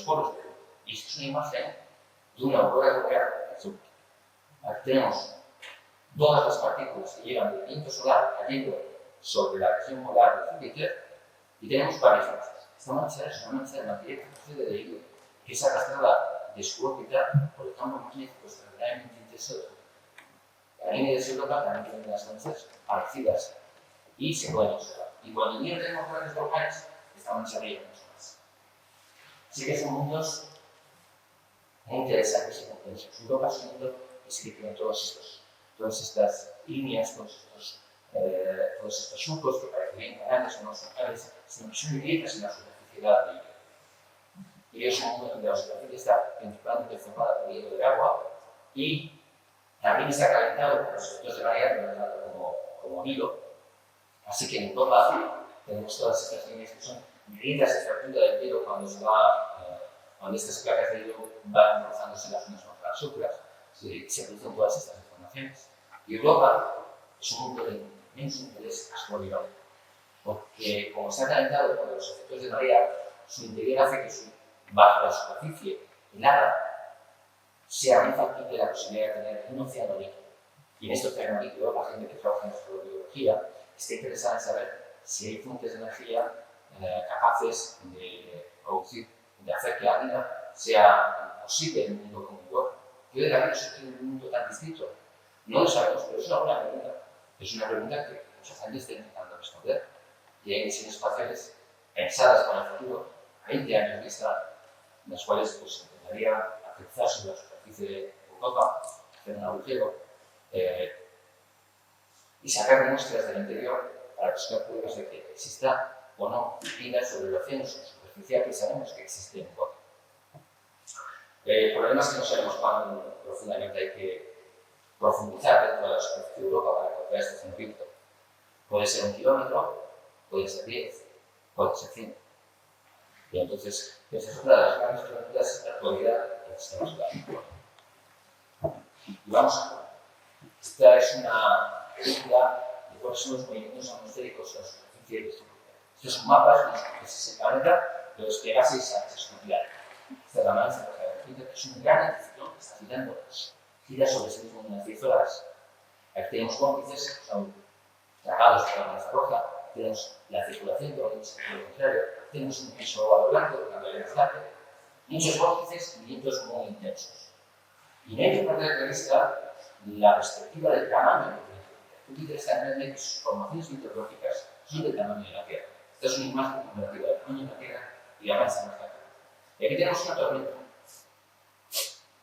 polos de Júpiter. Y esto es una imagen de una aurora boreal de Júpiter. Aquí tenemos todas las partículas que llegan del viento solar cayendo sobre la región polar de Júpiter y tenemos varias manchas. Esta mancha es una mancha de materia que procede de Io, que es arrastrada de su órbita por el campo magnético extraordinariamente intenso de Júpiter. Ganímedes y Europa también tienen las manchas parecidas y se pueden observar. Y cuando en Io tenemos grandes volcanes, esta mancha brilla mucho más. Así que son mundos muy interesantes y complejos. Europa es un mundo que sí que tiene todas estas líneas, todos estos surcos que parecen bien grandes o no son grandes, sino que son grietas en la superficie de la Tierra. Y es un mundo donde la superficie está principalmente formada por hielo de agua y también está calentado por los efectos de marea, como hilo. Así que en Europa tenemos todas estas líneas que son grietas de fractura del hielo cuando estas placas de hielo van rozándose las unas contra las otras. Se producen todas estas deformaciones. Y Europa es un mundo de inmenso interés astronómico, porque como está calentado por los efectos de marea, su interior hace que bajo la superficie helada sea muy factible la posibilidad de tener un océano líquido. Y en este océano líquido, la gente que trabaja en astrobiología está interesada en saber si hay fuentes de energía capaces de producir, de hacer que la vida sea posible en un mundo como el nuestro. ¿Puede haber existido en un mundo tan distinto? No lo sabemos, pero es una buena pregunta. Es una pregunta que mucha gente está intentando responder. Y hay misiones espaciales pensadas para el futuro, a 20 años vista, en las cuales pues, intentaría aterrizar sobre la superficie de Europa, hacer un agujero y sacar muestras del interior para buscar pruebas de que exista o no vida sobre el océano superficial que sabemos que existe en Europa. El problema es que no sabemos cuán profundamente hay que profundizar dentro de la superficie de Europa para encontrar este fenómeno. Puede ser 1 kilómetro, puede ser 10, puede ser 100. Y entonces, esa es otra de las grandes preguntas de la actualidad del sistema solar. Y vamos a ver. Esta es una película de cuáles son los movimientos atmosféricos en la superficie de Júpiter. Estos son mapas de la superficie del planeta, de los que gases antes nucleares. Esta es la mancha roja de Júpiter, que es un gran anticiclón que está girando, gira sobre sí mismo en unas 10 horas. Aquí tenemos vórtices que son tragados por la mancha roja, tenemos la circulación de órbitas en el contrario, tenemos un piso ovado blanco que cambia el enfoque, muchos vórtices y vientos muy intensos. Y no hay que perder de vista la perspectiva del tamaño de Júpiter. Júpiter está en que sus formaciones meteorológicas son del tamaño de la Tierra. Esta es una imagen comparativa del tamaño de la Tierra y la mancha roja. Y aquí tenemos una tormenta.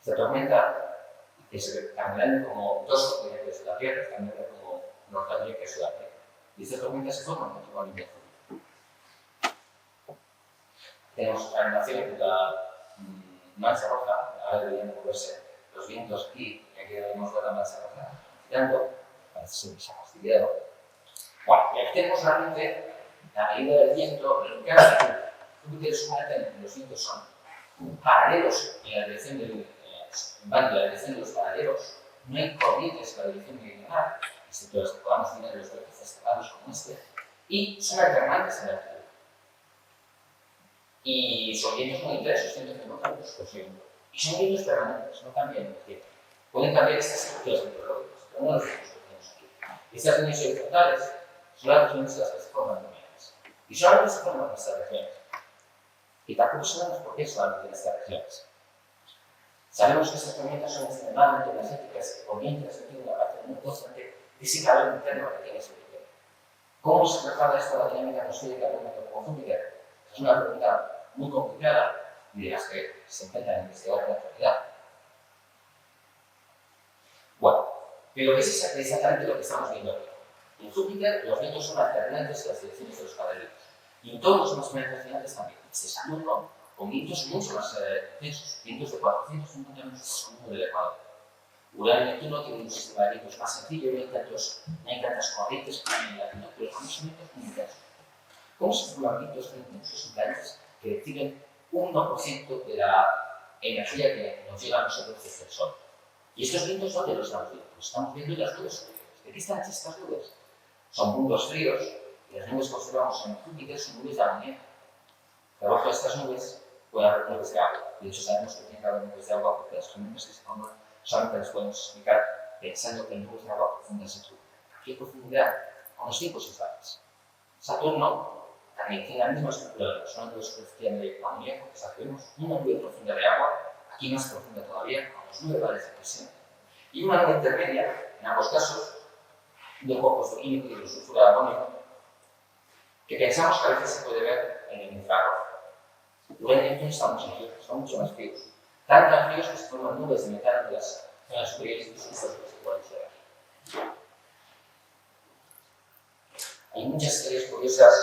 Esta tormenta es tan grande como 2 continentes de la Tierra, es tan grande como Norteamérica y Sudáfrica. Y esta tormenta se forma continuamente en Júpiter. Tenemos la animación de la mancha roja, ahora deberían moverse los vientos aquí, y aquí debemos ver la mancha roja girando, parece que se ha fastidiado. Bueno, y aquí tenemos realmente la medida del viento en cada Júpiter. Júpiter es un planeta en el que los vientos son paralelos en la dirección de los paralelos, no hay corrientes en la dirección meridional, excepto las que podamos tener en los vértices cerrados como este, y son alternantes en la altura. Y son vientos muy intensos, 100 kilómetros por segundo. Y son vientos permanentes, no cambian en el tiempo. Pueden cambiar estas estructuras meteorológicas, pero no los vientos que tenemos aquí. Estas regiones horizontales son las regiones en las que se forman tormentas. Y solamente se forman en estas regiones. Y tampoco sabemos por qué solamente en estas regiones. Sabemos que estas tormentas son extremadamente energéticas o bien transmiten una parte muy constante de ese calor interno que tiene Júpiter. ¿Cómo se traslada esto a la dinámica atmosférica de un planeta como Júpiter? Es una pregunta muy complicada y de las que se intentan investigar en la actualidad. Bueno, pero ¿qué es exactamente lo que estamos viendo aquí? En Júpiter los vientos son alternantes en las direcciones de los paralelos. Y en todos los demás planetas gigantes también. Este Saturno con vientos mucho más intensos, vientos de 450 metros por segundo del Ecuador. Urano y Neptuno tienen un sistema de vientos más sencillo, no hay tantas corrientes como en la Luna, pero con esos vientos muy intensos. ¿Cómo se forman vientos tan intensos en planetas que reciben 1% de la energía que nos llega a nosotros desde el Sol? ¿Y estos vientos dónde los estamos viendo? Los estamos viendo en las nubes. ¿De qué están hechas estas nubes? Son mundos fríos y las nubes que observamos en Júpiter son nubes de amoníaco. Debajo de estas nubes puede haber nubes de agua. De hecho, sabemos que tiene que haber nubes de agua porque las tormentas que se forman solamente las podemos explicar pensando que hay nubes de agua profundas en Júpiter. ¿A qué profundidad? A unos 5 o 6 bares. Saturno también tiene la misma estructura, son nubes superficiales de amoníaco que sabemos, una nube profunda de agua, aquí más profunda todavía, a unos 9 bares de presión. Y una nube intermedia, en ambos casos, de compuesto químico y de sulfuro de amonio, que pensamos que a veces se puede ver en el infrarrojo. Urano y Neptuno están mucho más fríos. Tan fríos que se forman nubes de metano en las zonas superiores y superiores que se pueden observar. Hay muchas teorías curiosas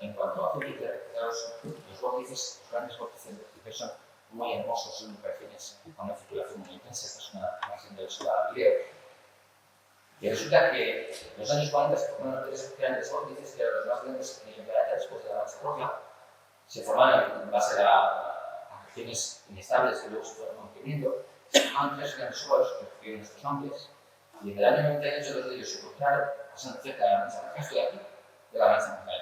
en cuanto a Júpiter. Los vórtices, los grandes vórtices de Júpiter son muy hermosos, son regiones con una circulación muy intensa. Esta es una imagen del solar video. Y resulta que en los años 40 se formaron 3 grandes vórtices, que eran los más grandes que tenía el planeta después de la mancha roja. Se formaron en base a regiones inestables que luego se fueron comprimiendo. Se formaron 3 grandes solos que recibieron estos nombres. Y en el año 98 dos de ellos se encontraron pasando cerca de la mancha roja. Estoy aquí, de la mancha roja.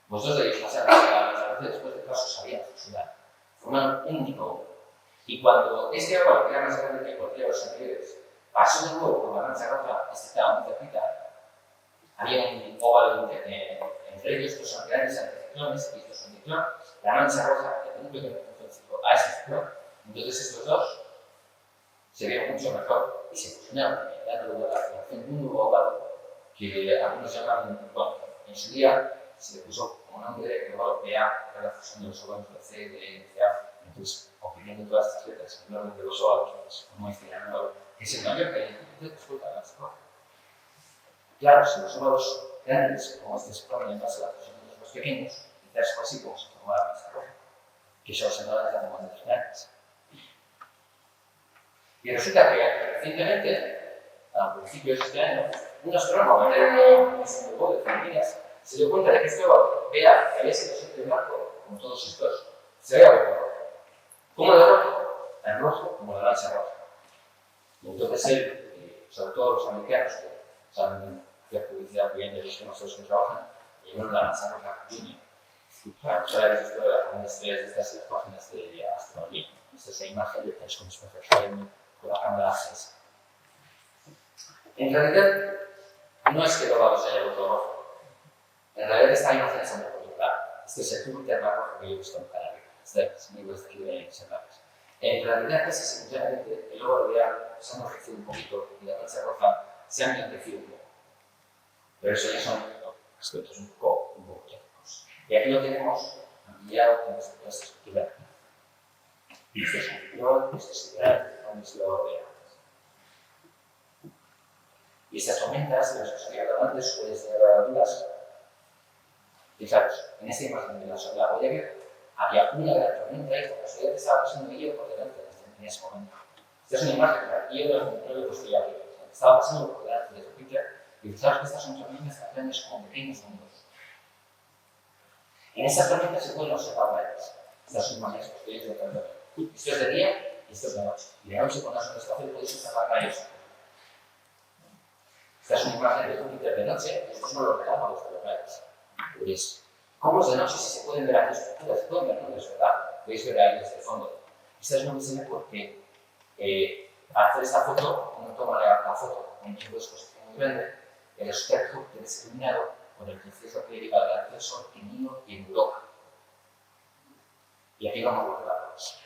Pues 2 de ellos pasaron cerca de la mancha roja después de pasos habían fusionado. Formaron un único óvalo. Y cuando este óvalo, que era más grande que cualquiera de los anteriores, pasó de nuevo por la mancha roja, estaba muy cerquita, había un óvalo entre ellos, estos son grandes anticiclones y estos son ciclones. La mancha roja, que tiene un pequeño ciclo a ese ciclón, Entonces estos dos se vieron mucho mejor y se fusionaron, dando lugar a la formación de un nuevo óvalo que algunos llaman, bueno, en su día se le puso como nombre el óvalo PA, que era la fusión de los óvalos de C, D, N, A. Entonces, obteniendo todas estas letras en el orden de los óvalos, como este llamado, que es el mayor que hay en el resulta de la escoja. Claro, si los óvalos grandes, como este se forman en base a la fusión de los más pequeños, quizás fue así como se formó la masa roja, que solo se nota desde las de grandes. Y resulta que recientemente, a principios de este año, un astrónomo que se ocupó de familias se dio cuenta de que este óvalo PA, que había sido siempre blanco, como todos estos, se había vuelto rojo. ¿Cómo de rojo? Tan rojo como la mancha roja. Y entonces él, sobre todo los americanos que saben hacer publicidad bien de los conocidos que trabajan, llevaron la mancha roja Junior para mostrar esto de las estrellas de estas páginas de astronomía. Esta es la imagen de telescopios perfectos con la cámara ACS. En realidad, no es que el óvalo se haya vuelto rojo. En realidad esta imagen es un poco clara. Este es el Júpiter más rojo que yo he visto en Canadá. Es muy bueno aquí de observarlos. En realidad, casi simultáneamente, el óvalo real se ha enrojecido un poquito y la mancha roja se ha enriquecido un poco. Pero eso ya son aspectos un poco técnicos. Y aquí lo tenemos ampliado con esta estructura. Y este es un flor, este es el gran, donde es el óvalo real. Y estas tormentas, de las que os había hablado antes, pueden ser duras. Fijaros, en esta imagen de la Voyager había una gran tormenta y por casualidad estaba pasando hielo por delante en ese momento. Esta es una imagen que aquí yo no lo he puesto ya aquí. Estaba pasando por delante de Júpiter y fijaros que estas son tormentas tan grandes como pequeños mundos. En estas tormentas se pueden observar varias. Estas son imágenes que estoy descargando. Esto es de día y esto es de noche. Y de noche con la sonorización podéis observar rayos. Esta es una imagen de Júpiter de noche, estos son los relámpagos de los rayos. Pues, ¿cómo es de noche si se pueden ver aquí estructuras? Se pueden ver nubes, ¿verdad? Podéis ver ahí desde el fondo. Esta es una escena porque para hacer esta foto, uno toma la foto con un tiempo de exposición muy grande, el resultado de Júpiter es iluminado por el proceso que deriva de la luz del Sol en Io y en Europa. Y aquí vamos a los relámpagos.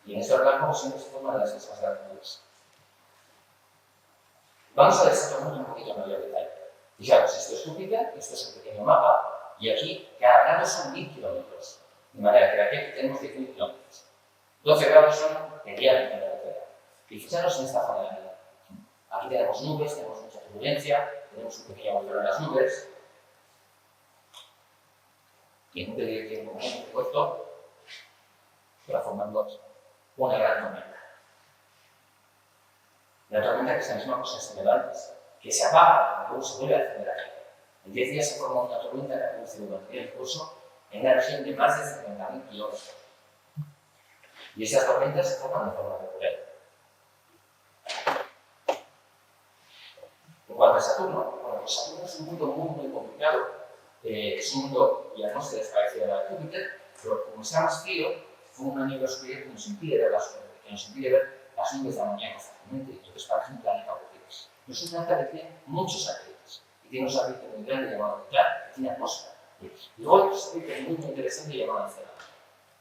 Y en estos relámpagos siempre se forman las mismas grandes nubes. Vamos a ver este mundo un poquito en mayor detalle. Fijaros, esto es Júpiter, esto es el pequeño mapa, y aquí cada grado son 1000 kilómetros. De manera que aquí tenemos 10.000 kilómetros. 12 grados son el diámetro de la Tierra. Y fijaros en esta zona de aquí. Aquí tenemos nubes, tenemos mucha turbulencia, tenemos un pequeño agujero en las nubes. Y en un periodo de tiempo muy corto, se va formando una gran tormenta. La tormenta que es la misma cosa que se antes, que se apaga y luego se vuelve a encender aquí. En 10 días se forma una tormenta que ha producido durante el curso en una región de más de 50.000 kilómetros. Y esas tormentas se forman de forma regular. En cuanto a Saturno, bueno, pues Saturno es un mundo muy complicado. Es un mundo, y además se les parecido a la de Júpiter, pero como está más frío, forma una niebla oscura que nos impide ver las nubes de amoníaco fácilmente, y entonces parece un planeta aburrido. No es un planeta que tiene muchos satélites, y tiene un satélite muy grande llamado Titán, que tiene atmósfera. Y luego hay otro satélite muy interesante llamado Encelado,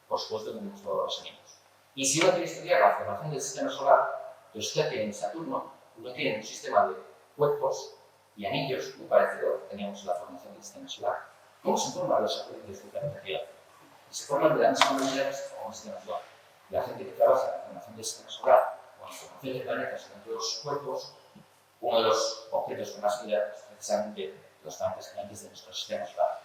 por supuesto que tenemos todos los anillos. Y si uno quiere estudiar la formación del sistema solar, resulta que en Saturno uno tiene un sistema de cuerpos y anillos muy parecido que teníamos en la formación del sistema solar. ¿Cómo se forman los satélites del planeta Tierra? Se forman de la misma manera que se forma el sistema solar. La gente que trabaja en la formación del sistema solar o en la formación de planetas dentro de los cuerpos, uno de los objetos que más mira es precisamente los planetas gigantes de nuestro sistema solar.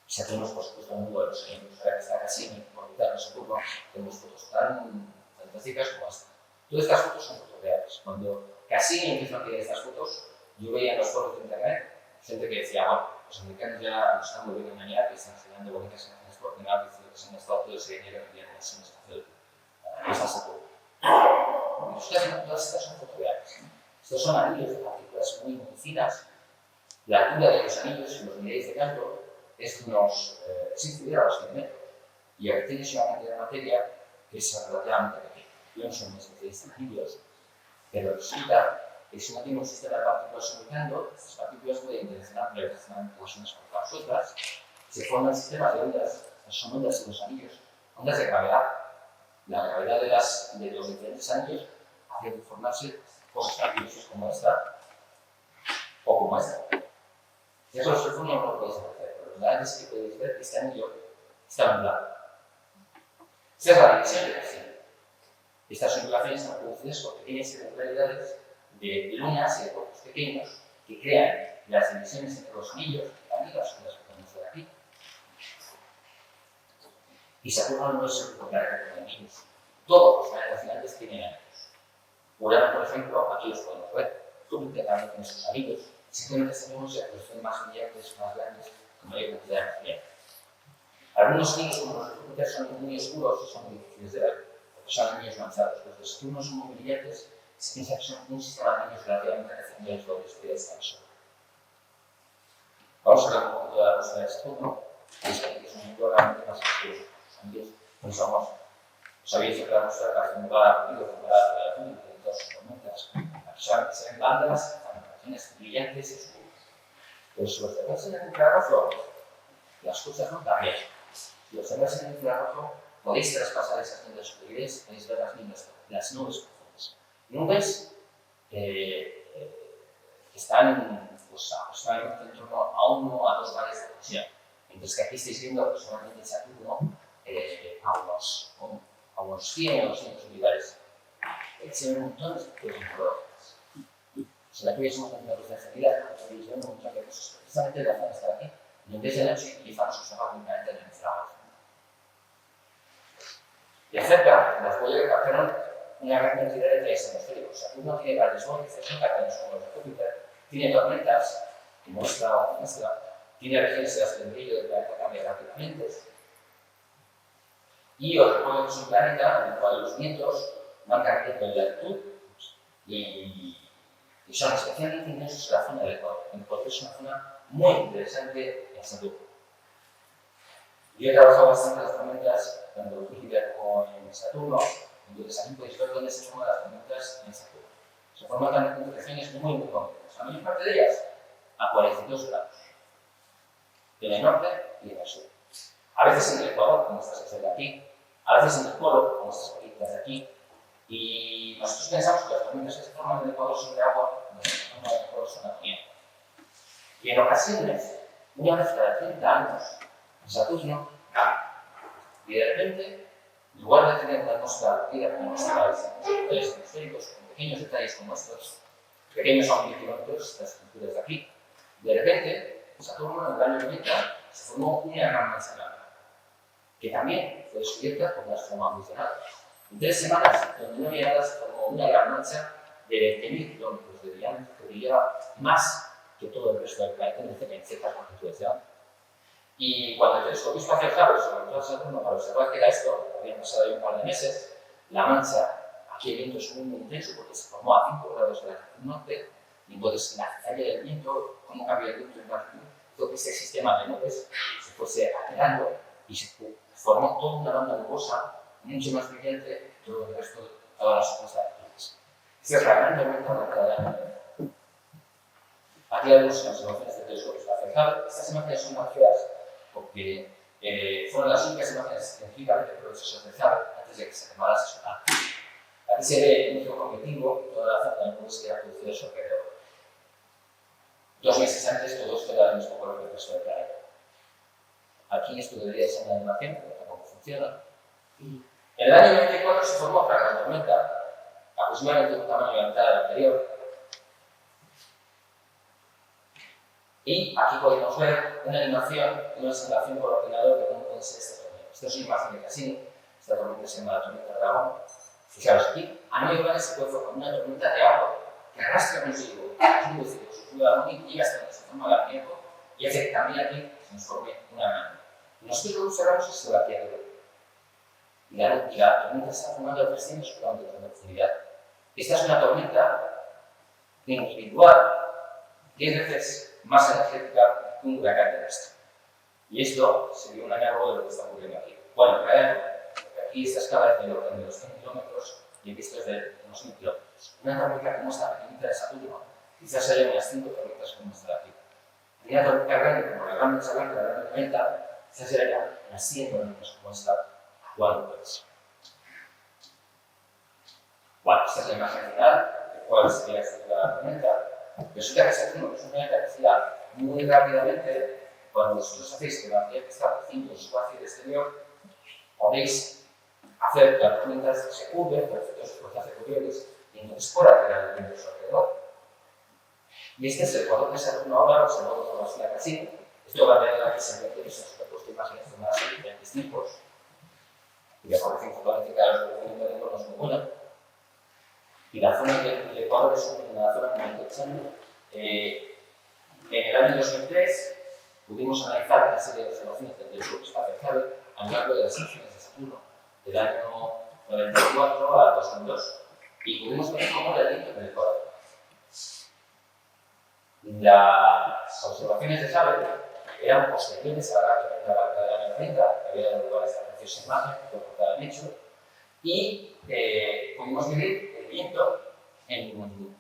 Saturno, por supuesto, un mundo de los ejemplos. Ahora que está Cassini, por quitarnos un poco, tenemos fotos tan fantásticas como esta. Todas estas fotos son fotos reales. Cuando Cassini empezó a tirar estas fotos, yo veía en los foros de internet gente que decía, bueno, los americanos ya nos están volviendo a engañar, que están generando bonitas imágenes por ordenador, diciendo que se han gastado todo ese dinero que tienen en ese espacio. Esa Saturno. Todas estas son fotos reales. Estos son anillos de partículas muy finas. La altura de los anillos, si los miráis de campo, es unos 6 centímetros de metro. Y aquí tenéis una cantidad de materia que es relativamente pequeña. Yo no soy un especialista en anillos, pero resulta que si no tiene un sistema de partículas orbitando, estas partículas pueden interaccionar relacionando las unas con las otras, se forman sistemas de ondas, las son ondas y los anillos, ondas de gravedad. La gravedad de los diferentes anillos hace formarse cosas tan curiosas como esta o como esta. Y eso es no lo podéis hacer, pero la verdad es que podéis ver que este anillo está ondulado. Esta es la división de la acción. Estas ondulaciones están producidas por pequeñas irregularidades de lunas y de cuerpos pequeños que crean las divisiones entre los anillos, también las ondas que podemos ver aquí. Y Saturno no es el único planeta con anillos. Todos los planetas gigantes tienen anillos. Urano, por ejemplo, aquí los podemos ver. Júpiter también tiene sus anillos. Simplemente sabemos que son más brillantes, más grandes, con mayor cantidad de energía. Algunos anillos, como los de Júpiter, son muy oscuros y son muy difíciles de ver, porque son anillos lanzados. Los de Saturno son muy brillantes, se piensa que son un sistema de anillos relativamente reciente de la historia de esta Sol. Vamos a hablar un poco de la atmósfera de Saturno, que es un mundo realmente más oscuro. Anillos muy famosos. Sabéis que la atmósfera está acumulada conmigo, acumulada por la Júpiter en todas sus tormentas. Solamente se ven bandas, animaciones brillantes y oscuras. Pero si los observáis en el infrarrojo, las cosas no cambian. Si los observáis en el infrarrojo, podéis traspasar esas nubes oscuras, podéis ver las nubes profundas. Nubes que están aproximadamente en torno a 1 a 2 bares de presión. Mientras que aquí estáis viendo solamente en Saturno a unos 100 o 200 milibares. Se ven montones de cosas infrarrojas. Si la tuviésemos una luz de agilidad, podéis ver un montón de cosas precisamente de la zona estar aquí. Y en vez de noche utilizamos un mapa únicamente en el infrarrojo. Y acerca las voy a capturar una gran cantidad de trayectos atmosféricos. Saturno tiene grandes vórtices, no captan como los de Júpiter, tiene tormentas, como esta o como esta, tiene regiones en las que el brillo del planeta cambia rápidamente. Y os recuerdo que es un planeta en el cual los vientos van cambiando de latitud y son especialmente intensos en la zona del Ecuador. El Ecuador es una zona muy interesante en Saturno. Yo he trabajado bastante las tormentas, tanto en Júpiter como en Saturno, entonces aquí podéis ver dónde se forman las tormentas en Saturno. Se forman también en regiones muy concretas. La mayor parte de ellas a 42 grados. En el norte y en el sur. A veces en el Ecuador, como estas que de aquí, a veces en el polo, como estas pequeñitas de aquí, y nosotros pensamos que las tormentas que se forman en el Ecuador son de agua, no son de Ecuador, son ambiente. Y en ocasiones, una vez cada 30 años, Saturno cambia. Y de repente, en lugar de tener una atmósfera vida como nuestros hoteles atmosféricos, con pequeños detalles como estos, pequeños son 10 kilómetros, estas estructuras de aquí, de repente, Saturno en el año 90 se formó una gran mancha blanca, que también fue descubierta por un astrónomo aficionado. En 3 semanas, donde no había nada, se formó una gran mancha de 20.000 kilómetros de diámetro que brillaba más que todo el resto del planeta en ciertas longitudes de onda. Y cuando el telescopio espacial Hubble sobre todo Saturno para observar qué era esto, habían pasado ya un par de meses, la mancha, aquí el viento es muy intenso porque se formó a 5 grados de latitud norte, y entonces la cesárea del viento, cómo cambia el viento en latitud, hizo que ese sistema de nubes se fuese alterando y se formó toda una banda nubosa mucho más brillante que todo el resto de todas las otras latitudes. Esta es la gran tormenta marcada del año. Aquí vemos las observaciones del telescopio espacial Hubble. Estas imágenes son marcadas porque fueron las únicas imágenes científicamente progresosas de Hubble antes de que se quemara esa zona. Aquí se ve un foco objetivo y toda la zona de nubes que ha producido su alrededor. 2 meses antes todo esto era el mismo color que el resto del planeta. Aquí esto debería ser una animación, pero tampoco funciona. En el año 94 se formó otra gran tormenta, aproximadamente de un tamaño de la mitad del anterior. Y aquí podemos ver una simulación por ordenador de cómo puede ser esta tormenta. Esta es una imagen de Cassini, esta tormenta se llama la tormenta de Dragón. Fijaros aquí, a 9 grados se puede formar una tormenta de agua que arrastra consigo las nubes de su fluido armónico y llega hasta donde se forma el amoníaco y hace que también aquí se nos forme una mano. Nosotros lo que observamos es el vaciado. Y la tormenta está formando a 300 kilómetros de profundidad. Esta es una tormenta individual 10 veces más energética que un huracán terrestre. Y esto sería un añadido de lo que está ocurriendo aquí. Bueno, aquí esta escala es del orden de los 100 kilómetros y aquí esto es de unos 1000 kilómetros. Una tormenta como esta pequeñita de Saturno quizás sería unas 5 tormentas como esta de aquí. Y una tormenta grande como la gran mancha blanca de la gran tormenta quizás sería unas 100 tormentas como esta cuando puedes. Bueno, esta es la imagen final de cuál sería la estructura de la tormenta. Resulta que Saturno es un planeta que gira muy rápidamente. Cuando vosotros hacéis que la materia que está creciendo en su espacio exterior, podéis hacer que la tormenta se cubre por efectos de fuerzas exteriores y entonces por atraer el viento a su alrededor. Y este es el cuadro de Saturno ahora, observado por la Silla Cassini. Esto va a tener aquí simplemente que se han superpuesto imágenes formadas de diferentes tipos. Y la corrección fotográfica de los documentos de entorno es muy buena. Y la zona del cuadro es una zona muy interesante. En el año 2003 pudimos analizar una serie de observaciones del subespacio clave a lo largo de las estaciones de Saturno, del año 94 al 2002, y pudimos ver cómo era el viento en el cuadro. Las observaciones de Hubble eran posteriores a la barca del año 90, que había dado lugar a esta preciosa imagen que fue portada en hecho, y pudimos medir el viento en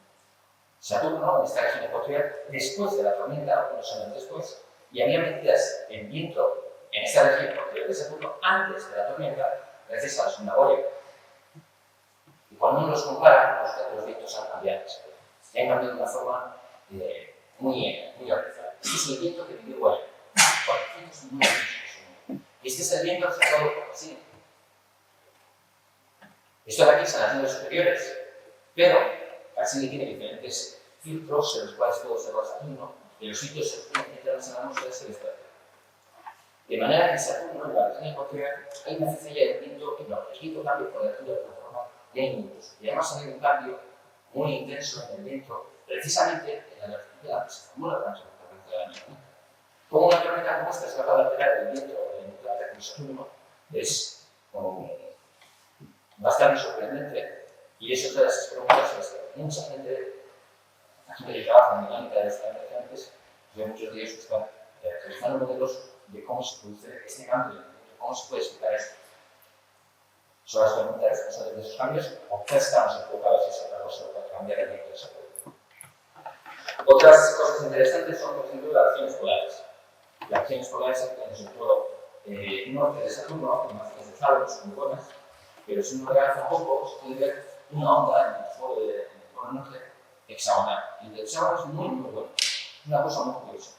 Saturno, en esta región ecuatorial, después de la tormenta, unos años después, y había medidas en viento en esta región ecuatorial de Saturno antes de la tormenta, gracias a la sonda Voyager. Y cuando uno los compara, los vientos han cambiado. Y han cambiado de una forma muy artificial. Este es el viento que vivió Voyager. 409 años. Y este es el viento observado por Cassini. Esto de aquí son las nubes superiores, pero Cassini tiene diferentes filtros en los cuales puede observar Saturno, y los sitios centrales en la atmósfera se les puede. De manera que en Saturno, en la región ecuatorial, hay una cizalla de viento enorme. El viento cambia por altura de transforma de minutos. Y además hay un cambio muy intenso en el viento, precisamente en la vertical que se formula durante la tormenta del año 90. Como una tormenta como esta es capaz de alterar el viento en un planeta como Saturno, es bastante sorprendente. Y es otra de esas preguntas en las que mucha gente, la gente que trabaja en mecánica de estas antes, de muchos de ellos están realizando modelos de cómo se produce este cambio, de cómo se puede explicar esto. ¿Son las tormentas responsables de esos cambios o qué estamos equivocados si es otra cosa para cambiar el viento de Saturno? Otras cosas interesantes son, por ejemplo, las regiones polares. Las regiones polares actúan en el polo norte de Saturno, con imágenes de faros muy buenas, pero si uno realza un poco, se puede ver una onda en el polo norte hexagonal. Y el hexágono es muy bueno. Es una cosa muy curiosa.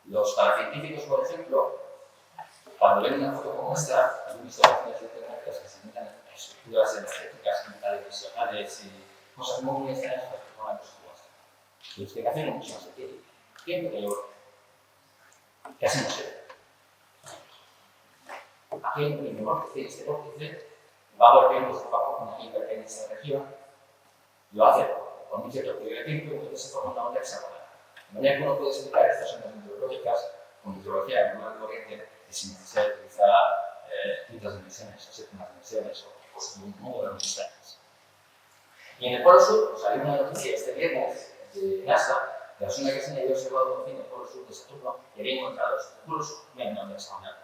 Los paracientíficos, por ejemplo, cuando ven una foto como esta, han visto imágenes de internet que se imitan estructuras energéticas, multidimensionales y cosas muy extrañas para que forman cosas como esta. Y la explicación es mucho más sencilla. ¿Qué es lo que yo ¿qué hacemos? Aquí hay un vórtice, este vórtice va a volver desde abajo con aquí en esa región, lo hace con un cierto periodo de tiempo y entonces se forma una onda hexagonal. De manera que uno puede explicar estas ondas meteorológicas con meteorología de normal corriente que sin necesidad de utilizar quintas dimensiones o séptimas dimensiones o cosas muy extrañas. Y en el Polo Sur salió una noticia este viernes de NASA, de la sonda que se había observado por fin en el Polo Sur de Saturno y había encontrado en el Polo Sur una onda hexagonal.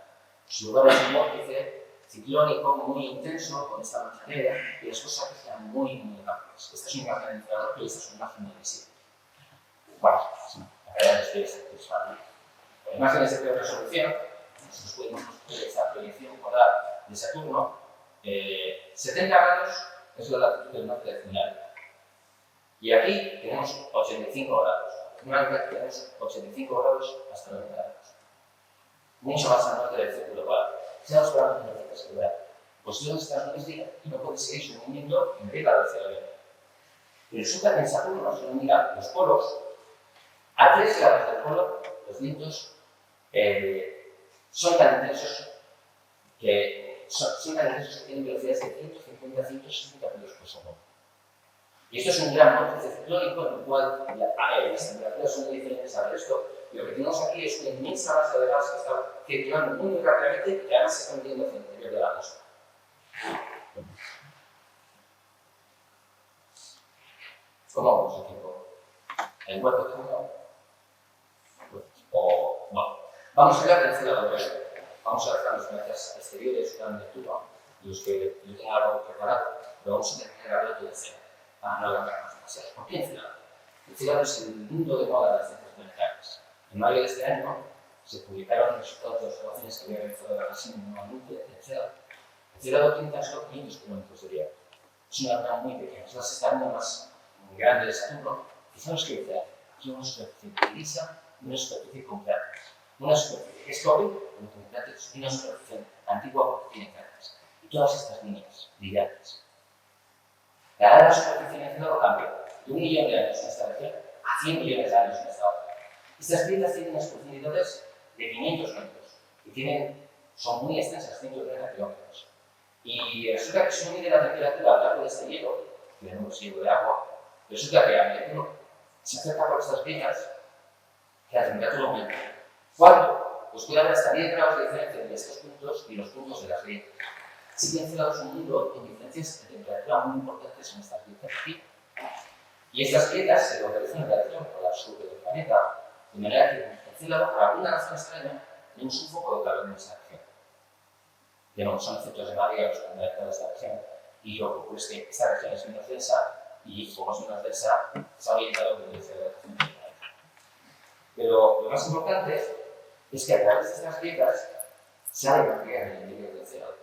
Su lugar es un vórtice ciclónico muy intenso con esta mancha negra y las cosas que sean muy rápidas. Esta es una imagen de infrarrojo y esta es una imagen de visible. Bueno, la calidad de es fácil. Con imágenes de peor resolución, nosotros podemos construir esta proyección polar de Saturno. 70 grados es la latitud del norte del final. Y aquí tenemos 85 grados. En una vez tenemos 85 grados hasta 90 grados. Mucho más al norte del círculo polar. Si nos paramos en la seguridad, pues Dios está en y no puede seguir su movimiento en medio de la velocidad del viento. Y resulta que en Saturno, si uno mira los polos, a 3 grados del polo, los vientos son tan intensos que tienen velocidades de 150 a 160 km por segundo. Y esto es un gran vórtice ciclónico en el cual las temperaturas son muy diferentes al resto. Y lo que tenemos aquí es una inmensa masa de gas que está circulando muy rápidamente y que además se está metiendo hacia el interior de la atmósfera. ¿Cómo vamos aquí? ¿El cuerpo tengo? No. Vamos a hablar del cielo de Voyager. Vamos a dejar los planetas exteriores, una lectura, y los que yo tenga algo preparado, pero vamos a tener que hablar todo el cielo. No alargarnos demasiado. ¿Por qué el cielo? El cielo es el mundo de moda de las ciencias planetarias. En mayo de este año se publicaron los resultados de observaciones que había realizado la Cassini en Nueva Núclea, etc. El Este lado tiene tan solo 500 kilómetros de diámetro. Es una luna muy pequeña, es la sexta luna más grande de Saturno. ¿Y sabes qué dice? Tiene una superficie lisa y una superficie con cráteres. Una superficie que es doble, con cráteres, y una superficie antigua porque tiene cráteres. Y todas estas líneas brillantes. La edad de la superficie en el cielo cambia de 1 millón de años en esta región a 100 millones de años en esta otra. Estas grietas tienen unas profundidades de 500 metros y son muy extensas, 130 kilómetros. Y resulta que si uno mide la temperatura al largo de este hielo, que no es hielo de agua, resulta que a medida que uno se acerca por estas grietas, la temperatura aumenta. ¿Cuánto? Pues puede haber hasta 10 grados de diferencia entre estos puntos y los puntos de las grietas. Así que encerrados un mundo en diferencias de temperatura muy importantes en estas grietas aquí. Y estas grietas se localizan en relación con la sur del planeta, de manera que en el cielo, por alguna razón extraña, tenemos un foco de calor en esta región. Son efectos de María los que han de esta región, y lo que ocurre es que esta región es menos densa, y como es menos densa, se ha orientado que debe ser la región del planeta. Pero lo más importante es que a través de estas grietas sale material en el interior del cielo.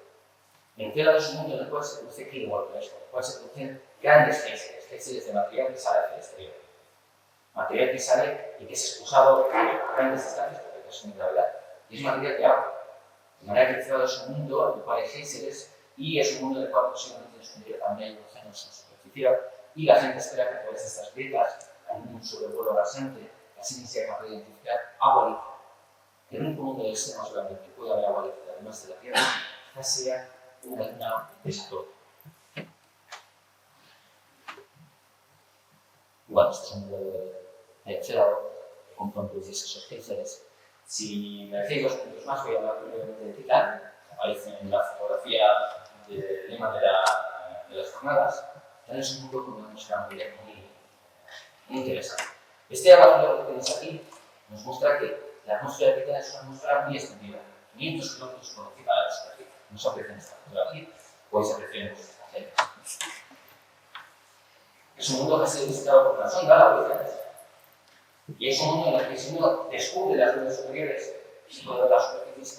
El cielo es un mundo en el cual se produce kilowatts, en el cual se producen grandes géiseres de material que sale hacia el exterior. Material que sale y que es expulsado a grandes distancias porque es una gravedad, y es material de agua. De manera que el cielo es un mundo en el cual hay géiseres y es un mundo en el cual posiblemente en su interior también hay océanos en superficie, y la gente espera que a través de estas grietas hay un sobrevuelo rasante, así que sea capaz de identificar agua líquida. El único mundo del sistema solar en el que puede haber agua líquida, además de la Tierra, quizás sea una luna de Saturno. Bueno, este es un modelo de Encélado, con produces esos géiseres. Si me decís 2 puntos más, voy a hablar brevemente de Titán, que aparece en la fotografía del lema de las jornadas. Titán es un mundo con una atmósfera muy interesante. Este abajo que tenéis aquí nos muestra que la atmósfera de Titán es una atmósfera muy extendida, 500 kilómetros por encima de la superficie. No se aprecia en esta fotografía, podéis apreciar en vuestras pantallas. Es un mundo que ha sido visitado por una sonda, la Voyager, y es un mundo en el que si uno descubre las nubes superiores y todas las superficies